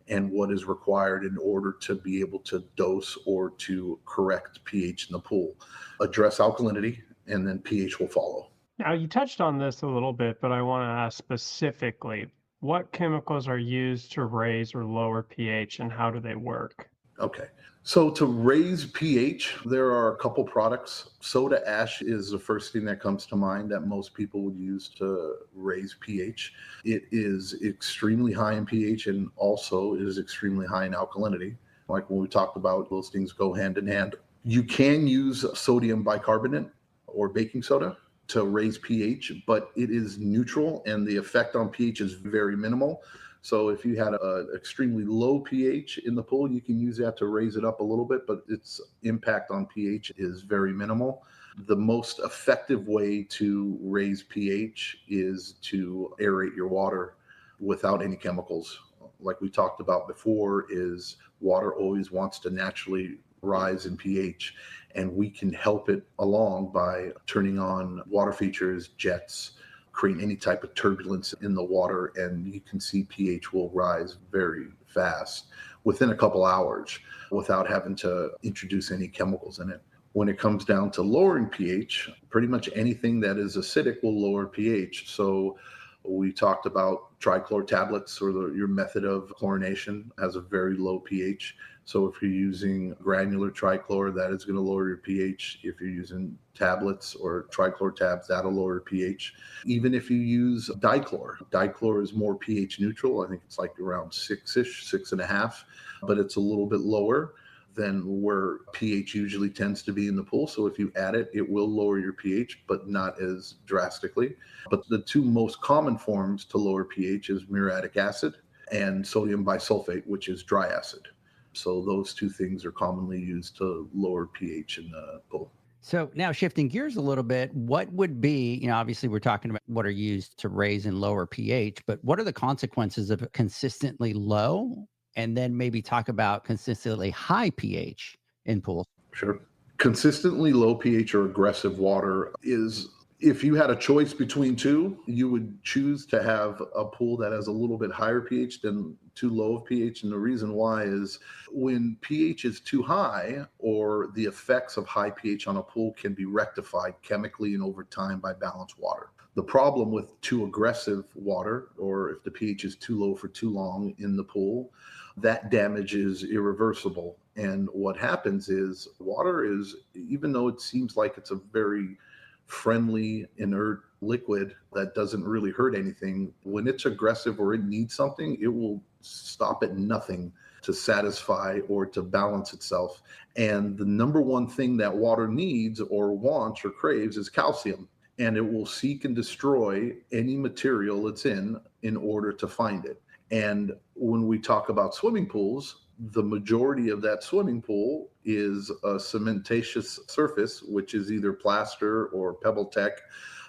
and what is required in order to be able to dose or to correct pH in the pool. Address alkalinity and then pH will follow. Now, you touched on this a little bit, but I want to ask specifically, what chemicals are used to raise or lower pH and how do they work? Okay. So to raise pH, there are a couple products. Soda ash is the first thing that comes to mind that most people would use to raise pH. It is extremely high in pH and also is extremely high in alkalinity. Like when we talked about, those things go hand in hand. You can use sodium bicarbonate or baking soda to raise pH, but it is neutral and the effect on pH is very minimal. So if you had an extremely low pH in the pool, you can use that to raise it up a little bit, but its impact on pH is very minimal. The most effective way to raise pH is to aerate your water without any chemicals. Like we talked about before, is water always wants to naturally rise in pH, and we can help it along by turning on water features, jets, create any type of turbulence in the water, and you can see pH will rise very fast within a couple hours without having to introduce any chemicals in it. When it comes down to lowering pH, pretty much anything that is acidic will lower pH. So we talked about trichlor tablets, or your method of chlorination has a very low pH. So if you're using granular trichlor, that is going to lower your pH. If you're using tablets or trichlor tabs, that'll lower your pH. Even if you use dichlor is more pH neutral. I think it's like around 6-ish, 6.5, but it's a little bit lower than where pH usually tends to be in the pool. So if you add it, it will lower your pH, but not as drastically. But the two most common forms to lower pH is muriatic acid and sodium bisulfate, which is dry acid. So those two things are commonly used to lower pH in the pool. So now shifting gears a little bit, what would be, obviously we're talking about what are used to raise and lower pH, but what are the consequences of consistently low? And then maybe talk about consistently high pH in pools. Sure. Consistently low pH or aggressive water is, if you had a choice between two, you would choose to have a pool that has a little bit higher pH than too low of pH. And the reason why is when pH is too high, or the effects of high pH on a pool can be rectified chemically and over time by balanced water. The problem with too aggressive water, or if the pH is too low for too long in the pool, that damage is irreversible. And what happens is water is, even though it seems like it's a very friendly, inert liquid that doesn't really hurt anything, when it's aggressive or it needs something, it will stop at nothing to satisfy or to balance itself. And the number one thing that water needs or wants or craves is calcium. And it will seek and destroy any material it's in order to find it. And when we talk about swimming pools, the majority of that swimming pool is a cementatious surface, which is either plaster or pebble tech.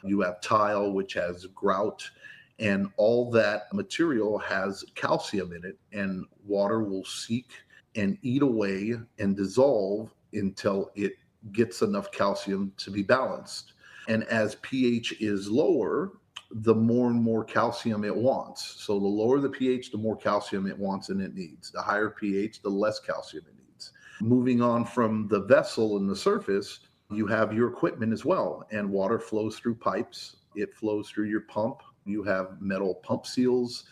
You have tile, which has grout, and all that material has calcium in it, and water will seek and eat away and dissolve until it gets enough calcium to be balanced. And as pH is lower, the more and more calcium it wants. So the lower the pH, the more calcium it wants and it needs. The higher pH, the less calcium it needs. Moving on from the vessel and the surface, you have your equipment as well. And water flows through pipes. It flows through your pump. You have metal pump seals.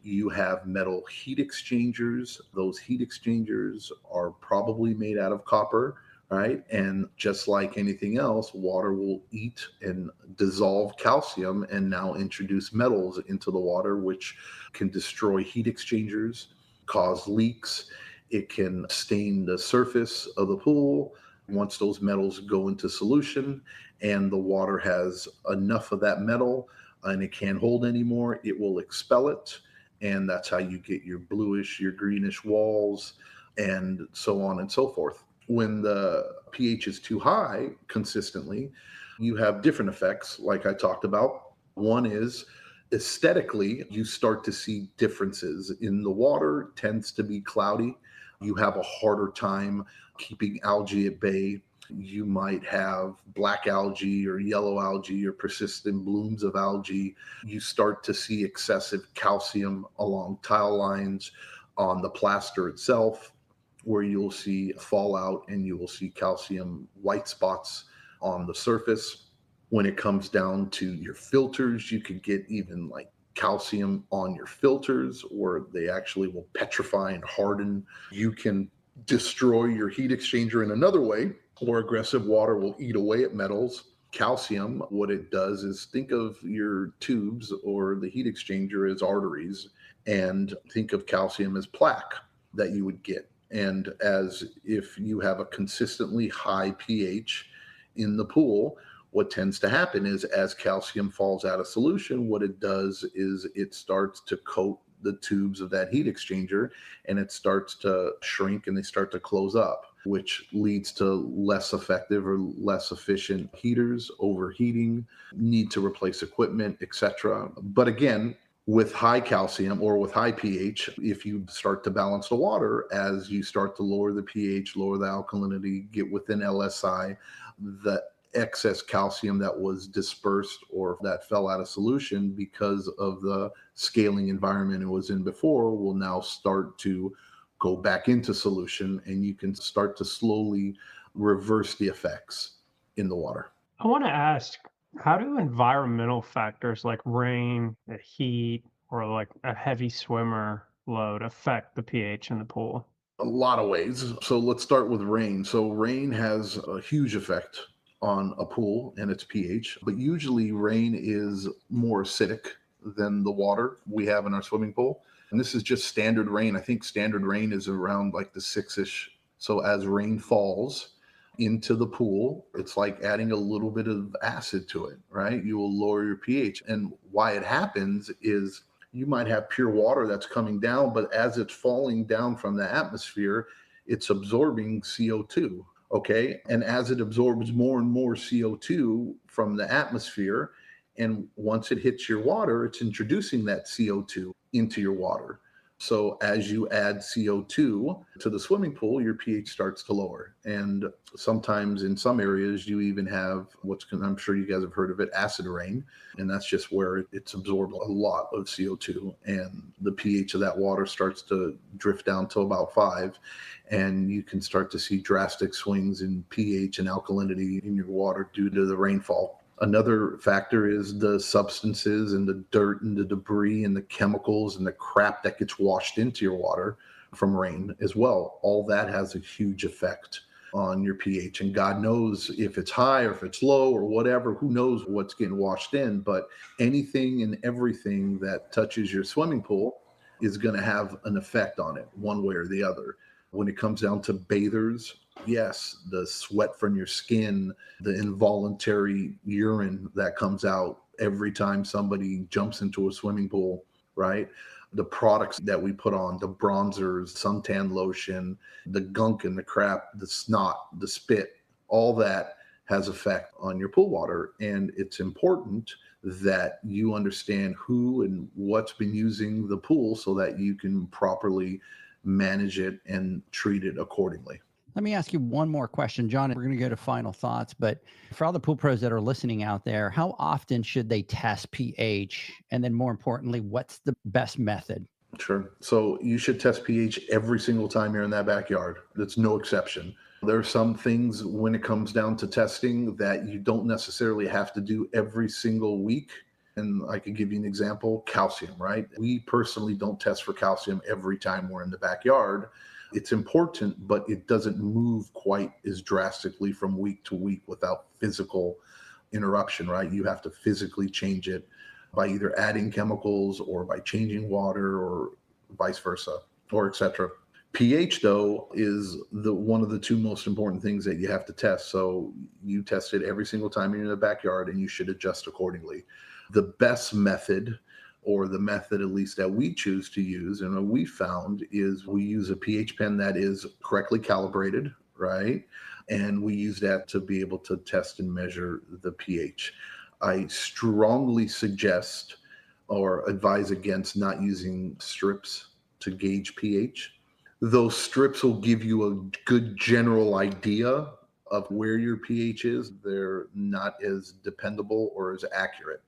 You have metal heat exchangers. Those heat exchangers are probably made out of copper. Right. And just like anything else, water will eat and dissolve calcium and now introduce metals into the water, which can destroy heat exchangers, cause leaks. It can stain the surface of the pool. Once those metals go into solution and the water has enough of that metal and it can't hold anymore, it will expel it. And that's how you get your bluish, your greenish walls, and so on and so forth. When the pH is too high consistently, you have different effects, like I talked about. One is aesthetically, you start to see differences in the water. Tends to be cloudy. You have a harder time keeping algae at bay. You might have black algae or yellow algae or persistent blooms of algae. You start to see excessive calcium along tile lines, on the plaster itself, where you'll see fallout and you will see calcium white spots on the surface. When it comes down to your filters, you could get even like calcium on your filters, where they actually will petrify and harden. You can destroy your heat exchanger in another way, or aggressive water will eat away at metals. Calcium, what it does is, think of your tubes or the heat exchanger as arteries, and think of calcium as plaque that you would get. And as if you have a consistently high pH in the pool, what tends to happen is, as calcium falls out of solution, what it does is it starts to coat the tubes of that heat exchanger, and it starts to shrink and they start to close up, which leads to less effective or less efficient heaters, overheating, need to replace equipment, etc. But again, with high calcium or with high pH, if you start to balance the water, as you start to lower the pH, lower the alkalinity, get within LSI, the excess calcium that was dispersed or that fell out of solution because of the scaling environment it was in before will now start to go back into solution, and you can start to slowly reverse the effects in the water. I want to ask, how do environmental factors like rain, the heat, or like a heavy swimmer load affect the pH in the pool? A lot of ways. So let's start with rain. So rain has a huge effect on a pool and its pH, but usually rain is more acidic than the water we have in our swimming pool. And this is just standard rain. I think standard rain is around like the 6-ish. So as rain falls into the pool, it's like adding a little bit of acid to it, right? You will lower your pH. And why it happens is you might have pure water that's coming down, but as it's falling down from the atmosphere, it's absorbing CO2. Okay. And as it absorbs more and more CO2 from the atmosphere, and once it hits your water, it's introducing that CO2 into your water. So as you add CO2 to the swimming pool, your pH starts to lower. And sometimes in some areas, you even have I'm sure you guys have heard of it, acid rain. And that's just where it's absorbed a lot of CO2. And the pH of that water starts to drift down to about 5. And you can start to see drastic swings in pH and alkalinity in your water due to the rainfall. Another factor is the substances and the dirt and the debris and the chemicals and the crap that gets washed into your water from rain as well. All that has a huge effect on your pH. And God knows if it's high or if it's low or whatever, who knows what's getting washed in. But anything and everything that touches your swimming pool is going to have an effect on it one way or the other. When it comes down to bathers, yes, the sweat from your skin, the involuntary urine that comes out every time somebody jumps into a swimming pool, right? The products that we put on, the bronzers, suntan lotion, the gunk and the crap, the snot, the spit, all that has effect on your pool water. And it's important that you understand who and what's been using the pool so that you can properly manage it and treat it accordingly. Let me ask you one more question, John. We're going to go to final thoughts, but for all the pool pros that are listening out there, how often should they test pH? And then more importantly, what's the best method? Sure. So you should test pH every single time you're in that backyard. That's no exception. There are some things when it comes down to testing that you don't necessarily have to do every single week. And I could give you an example, calcium, right? We personally don't test for calcium every time we're in the backyard. It's important, but it doesn't move quite as drastically from week to week without physical interruption, right? You have to physically change it by either adding chemicals or by changing water or vice versa, or etc. pH, though, is one of the two most important things that you have to test. So you test it every single time you're in the backyard, and you should adjust accordingly. The best method, or the method at least that we choose to use and what we found, is we use a pH pen that is correctly calibrated, right? And we use that to be able to test and measure the pH. I strongly suggest or advise against not using strips to gauge pH. Those strips will give you a good general idea of where your pH is. They're not as dependable or as accurate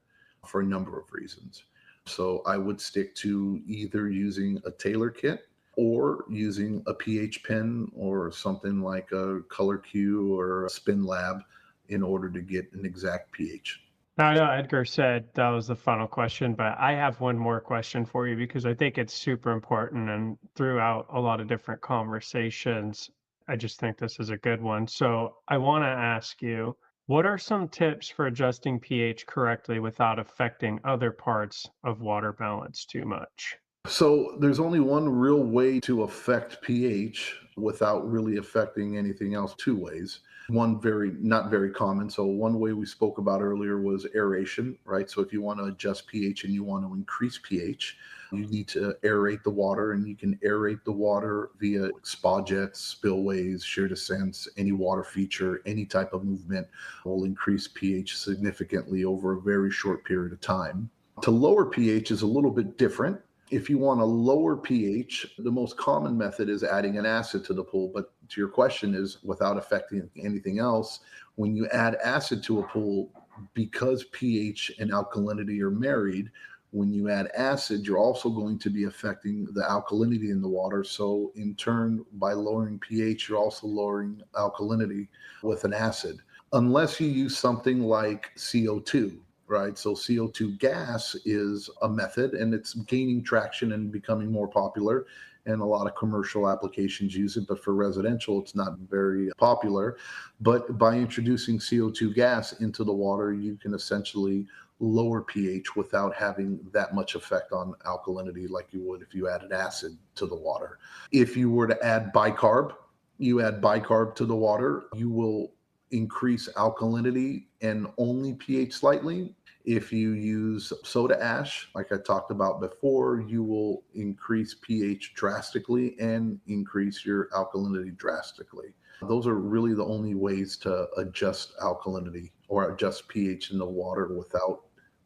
for a number of reasons. So I would stick to either using a Taylor kit or using a pH pen or something like a Color Q or a Spin Lab in order to get an exact pH. Now, I know Edgar said that was the final question, but I have one more question for you because I think it's super important, and throughout a lot of different conversations, I just think this is a good one. So I want to ask you, what are some tips for adjusting pH correctly without affecting other parts of water balance too much? So there's only one real way to affect pH without really affecting anything else, two ways. One not very common. So one way we spoke about earlier was aeration, right? So if you want to adjust pH and you want to increase pH, you need to aerate the water, and you can aerate the water via spa jets, spillways, shear descents, any water feature, any type of movement will increase pH significantly over a very short period of time. To lower pH is a little bit different. If you want to lower pH, the most common method is adding an acid to the pool. But to your question is, without affecting anything else, when you add acid to a pool, because pH and alkalinity are married, when you add acid, you're also going to be affecting the alkalinity in the water. So in turn, by lowering pH, you're also lowering alkalinity with an acid, unless you use something like CO2. Right. So CO2 gas is a method, and it's gaining traction and becoming more popular. And a lot of commercial applications use it. But for residential, it's not very popular. But by introducing CO2 gas into the water, you can essentially lower pH without having that much effect on alkalinity like you would if you added acid to the water. If you were to add bicarb, you add bicarb to the water, you will increase alkalinity and only pH slightly. If you use soda ash, like I talked about before, you will increase pH drastically and increase your alkalinity drastically. Those are really the only ways to adjust alkalinity or adjust pH in the water without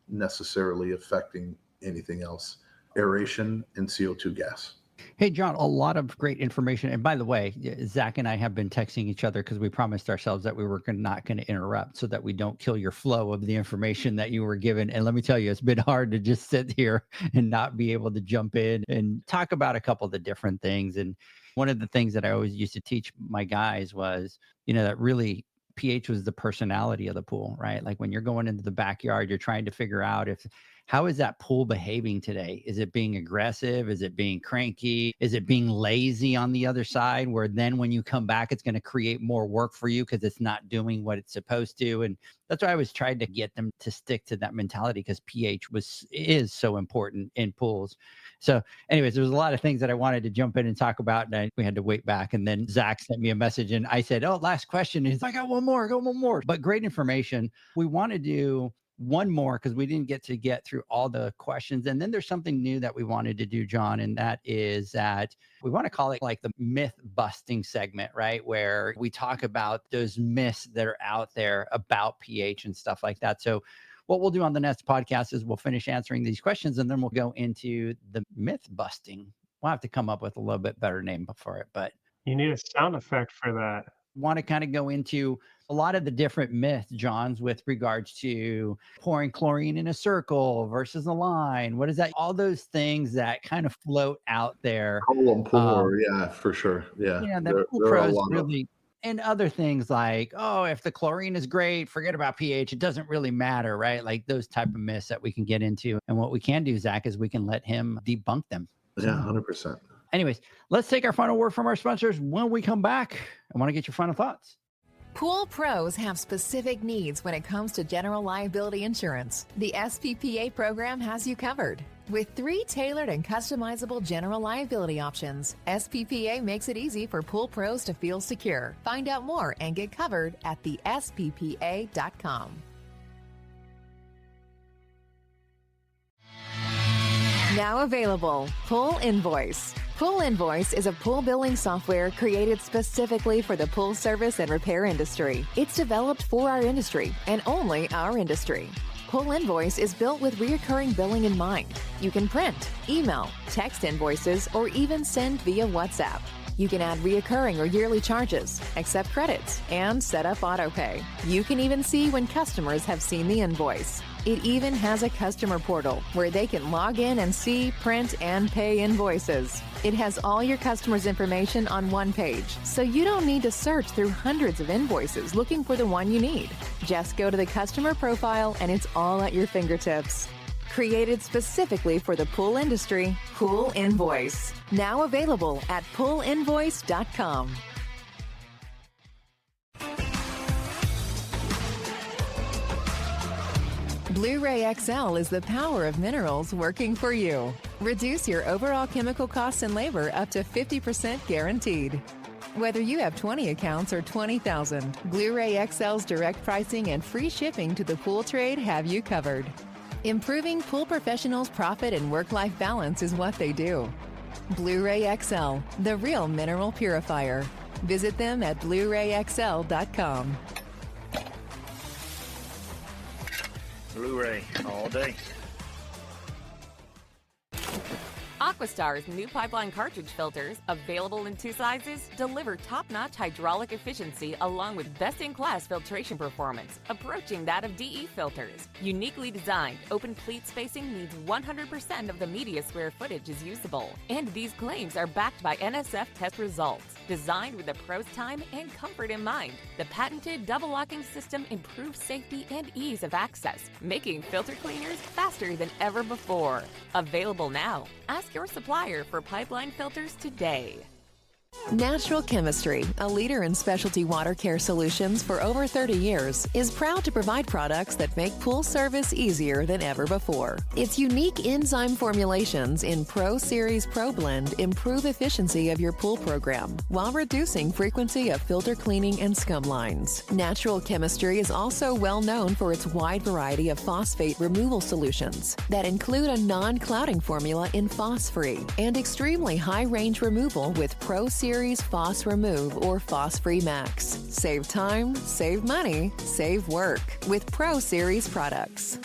necessarily affecting anything else. Aeration and CO2 gas. Hey, John, a lot of great information. And by the way, Zach and I have been texting each other because we promised ourselves that we were not going to interrupt so that we don't kill your flow of the information that you were given. And let me tell you, it's been hard to just sit here and not be able to jump in and talk about a couple of the different things. And one of the things that I always used to teach my guys was, that really pH was the personality of the pool, right? Like when you're going into the backyard, you're trying to figure out how is that pool behaving today? Is it being aggressive? Is it being cranky? Is it being lazy on the other side, where then when you come back, it's going to create more work for you because it's not doing what it's supposed to? And that's why I was trying to get them to stick to that mentality, because pH is so important in pools. So anyways, there's a lot of things that I wanted to jump in and talk about, and we had to wait back. And then Zach sent me a message and I said, oh, last question. And he's like, I got one more. But great information. We want to do one more because we didn't get through all the questions. And then there's something new that we wanted to do, John, and that is that we want to call it like the myth busting segment, right? Where we talk about those myths that are out there about pH and stuff like that. So what we'll do on the next podcast is we'll finish answering these questions, and then we'll go into the myth busting. We'll have to come up with a little bit better name for it, but you need a sound effect for that. Want to kind of go into a lot of the different myths, Johns, with regards to pouring chlorine in a circle versus a line. What is that? All those things that kind of float out there. Column pour, yeah, for sure. Yeah. Yeah, that pool pros really, and other things like, oh, if the chlorine is great, forget about pH. It doesn't really matter, right? Like those type of myths that we can get into. And what we can do, Zach, is we can let him debunk them. Yeah, 100%. Anyways, let's take our final word from our sponsors. When we come back, I want to get your final thoughts. Pool pros have specific needs when it comes to general liability insurance. The SPPA program has you covered. With 3 tailored and customizable general liability options, SPPA makes it easy for pool pros to feel secure. Find out more and get covered at thesppa.com. Now available, Pool Invoice. Pool Invoice is a pool billing software created specifically for the pool service and repair industry. It's developed for our industry and only our industry. Pool Invoice is built with recurring billing in mind. You can print, email, text invoices, or even send via WhatsApp. You can add reoccurring or yearly charges, accept credits, and set up autopay. You can even see when customers have seen the invoice. It even has a customer portal where they can log in and see, print, and pay invoices. It has all your customers' information on one page, so you don't need to search through hundreds of invoices looking for the one you need. Just go to the customer profile and it's all at your fingertips. Created specifically for the pool industry, Pool Invoice. Now available at poolinvoice.com. Blu-ray XL is the power of minerals working for you. Reduce your overall chemical costs and labor up to 50% guaranteed. Whether you have 20 accounts or 20,000, Blu-ray XL's direct pricing and free shipping to the pool trade have you covered. Improving pool professionals' profit and work-life balance is what they do. Blu-ray XL, the real mineral purifier. Visit them at BluRayXL.com. Blu-ray all day. Aquastar's new pipeline cartridge filters, available in 2 sizes, deliver top-notch hydraulic efficiency along with best-in-class filtration performance, approaching that of DE filters. Uniquely designed, open pleat spacing means 100% of the media square footage is usable. And these claims are backed by NSF test results. Designed with the pro's time and comfort in mind, the patented double-locking system improves safety and ease of access, making filter cleaners faster than ever before. Available now. Ask your supplier for pipeline filters today. Natural Chemistry, a leader in specialty water care solutions for over 30 years, is proud to provide products that make pool service easier than ever before. Its unique enzyme formulations in Pro Series Pro Blend improve efficiency of your pool program while reducing frequency of filter cleaning and scum lines. Natural Chemistry is also well known for its wide variety of phosphate removal solutions that include a non-clouding formula in Phos-Free and extremely high-range removal with Pro Series Phos Remove or Phos Free Max. Save time, save money, save work with Pro Series products.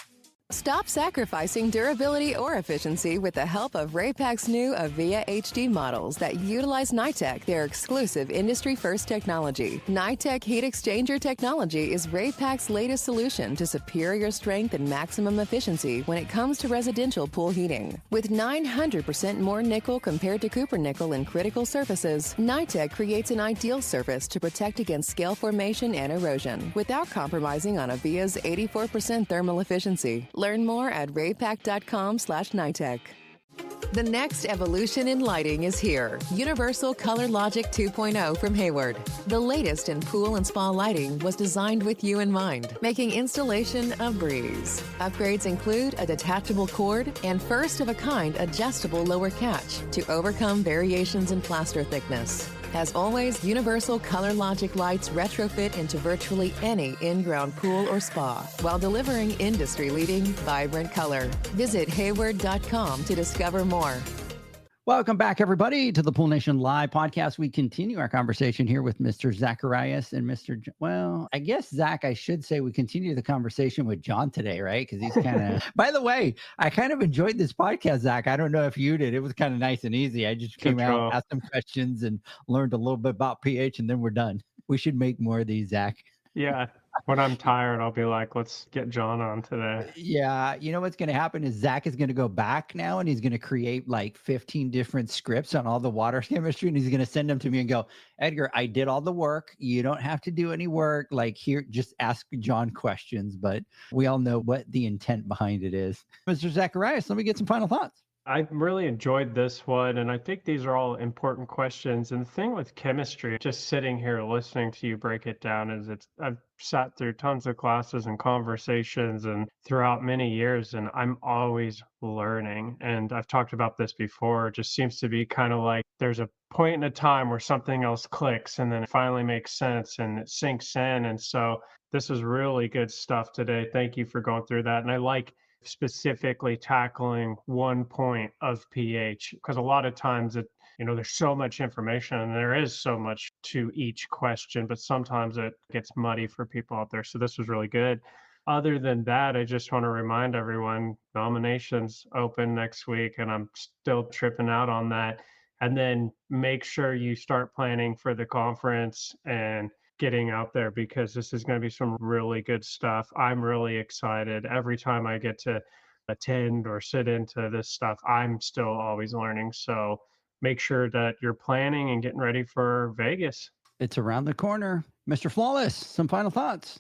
Stop sacrificing durability or efficiency with the help of Raypak's new Avia HD models that utilize NITEC, their exclusive industry-first technology. NITEC heat exchanger technology is Raypak's latest solution to superior strength and maximum efficiency when it comes to residential pool heating. With 900% more nickel compared to copper nickel in critical surfaces, NITEC creates an ideal surface to protect against scale formation and erosion without compromising on Avia's 84% thermal efficiency. Learn more at raypak.com/NITEC. The next evolution in lighting is here. Universal Color Logic 2.0 from Hayward. The latest in pool and spa lighting was designed with you in mind, making installation a breeze. Upgrades include a detachable cord and first-of-a-kind adjustable lower catch to overcome variations in plaster thickness. As always, Universal Color Logic lights retrofit into virtually any in-ground pool or spa while delivering industry-leading, vibrant color. Visit Hayward.com to discover more. Welcome back, everybody, to the Pool Nation Live podcast. We continue our conversation here with Mr. Zacharias and Mr. Well, I guess, Zach, I should say we continue the conversation with John today, right? Because he's kind of, by the way, I kind of enjoyed this podcast, Zach. I don't know if you did. It was kind of nice and easy. I just came out, asked some questions, and learned a little bit about pH, and then we're done. We should make more of these, Zach. Yeah. When I'm tired, I'll be like, let's get John on today. Yeah. You know what's going to happen is Zach is going to go back now and he's going to create like 15 different scripts on all the water chemistry. And he's going to send them to me and go, Edgar, I did all the work. You don't have to do any work. Like here, just ask John questions. But we all know what the intent behind it is. Mr. Zacharias, let me get some final thoughts. I really enjoyed this one, and I think these are all important questions. And the thing with chemistry, just sitting here listening to you break it down, is I've sat through tons of classes and conversations and throughout many years, and I'm always learning. And I've talked about this before. It just seems to be kind of like there's a point in a time where something else clicks, and then it finally makes sense and it sinks in. And so this is really good stuff today. Thank you for going through that. And I like specifically tackling one point of pH, because a lot of times there's so much information and there is so much to each question, but sometimes it gets muddy for people out there. So this was really good. Other than that, I just want to remind everyone, nominations open next week, and I'm still tripping out on that. And then make sure you start planning for the conference and getting out there, because this is going to be some really good stuff. I'm really excited. Every time I get to attend or sit into this stuff, I'm still always learning. So make sure that you're planning and getting ready for Vegas. It's around the corner. Mr. Flawless, some final thoughts.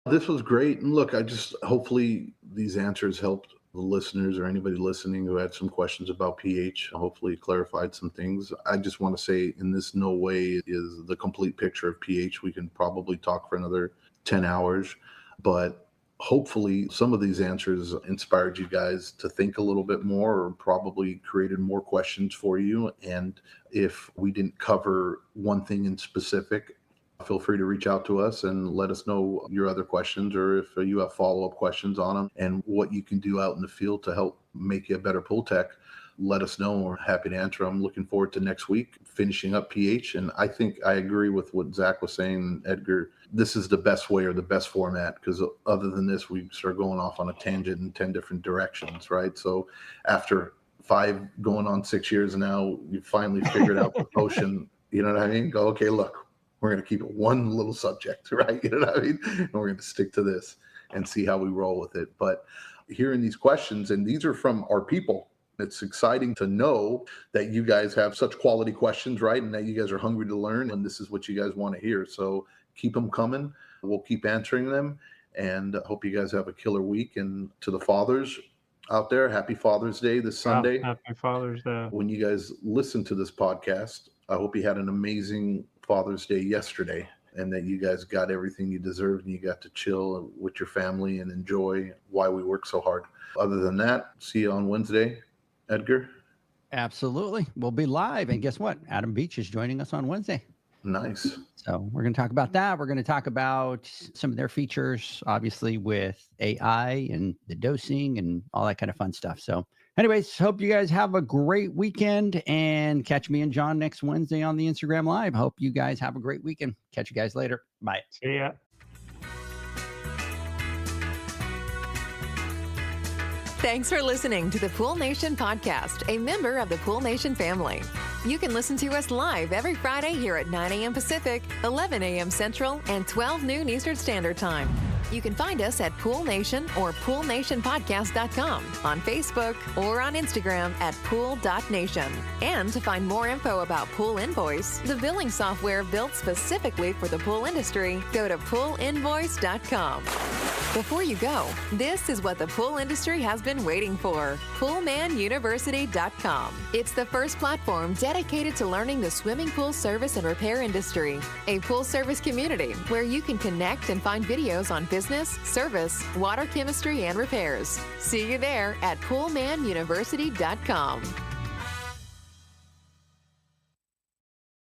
This was great. And look, hopefully these answers helped the listeners or anybody listening who had some questions about pH. Hopefully clarified some things. I just want to say, in this no way is the complete picture of pH. We can probably talk for another 10 hours, but hopefully some of these answers inspired you guys to think a little bit more, or probably created more questions for you. And if we didn't cover one thing in specific, feel free to reach out to us and let us know your other questions, or if you have follow-up questions on them and what you can do out in the field to help make you a better pool tech. Let us know. We're happy to answer. I'm looking forward to next week finishing up pH. And I think I agree with what Zach was saying, Edgar. This is the best way, or the best format, because other than this, we start going off on a tangent in 10 different directions, right? So after 5 going on 6 years now, you finally figured out the potion. You know what I mean? Go, okay, look, we're going to keep it one little subject, right? You know what I mean? And we're going to stick to this and see how we roll with it. But hearing these questions, and these are from our people, it's exciting to know that you guys have such quality questions, right? And that you guys are hungry to learn, and this is what you guys want to hear. So keep them coming. We'll keep answering them, and hope you guys have a killer week. And to the fathers out there, happy Father's Day this Sunday. Happy Father's Day. When you guys listen to this podcast, I hope you had an amazing Father's Day yesterday, and that you guys got everything you deserved, and you got to chill with your family and enjoy why we work so hard. Other than that, see you on Wednesday. Edgar? Absolutely. We'll be live. And guess what? Adam Beach is joining us on Wednesday. Nice. So we're going to talk about that. We're going to talk about some of their features, obviously, with AI and the dosing and all that kind of fun stuff. So anyways, hope you guys have a great weekend, and catch me and John next Wednesday on the Instagram Live. Hope you guys have a great weekend. Catch you guys later. Bye. See ya. Thanks for listening to the Pool Nation podcast, a member of the Pool Nation family. You can listen to us live every Friday here at 9 a.m. Pacific, 11 a.m. Central, and 12 noon Eastern Standard Time. You can find us at Pool Nation or poolnationpodcast.com, on Facebook, or on Instagram at pool.nation. And to find more info about Pool Invoice, the billing software built specifically for the pool industry, go to poolinvoice.com. Before you go, this is what the pool industry has been waiting for. PoolmanUniversity.com. It's the first platform dedicated to learning the swimming pool service and repair industry. A pool service community where you can connect and find videos on business, service, water chemistry, and repairs. See you there at PoolmanUniversity.com.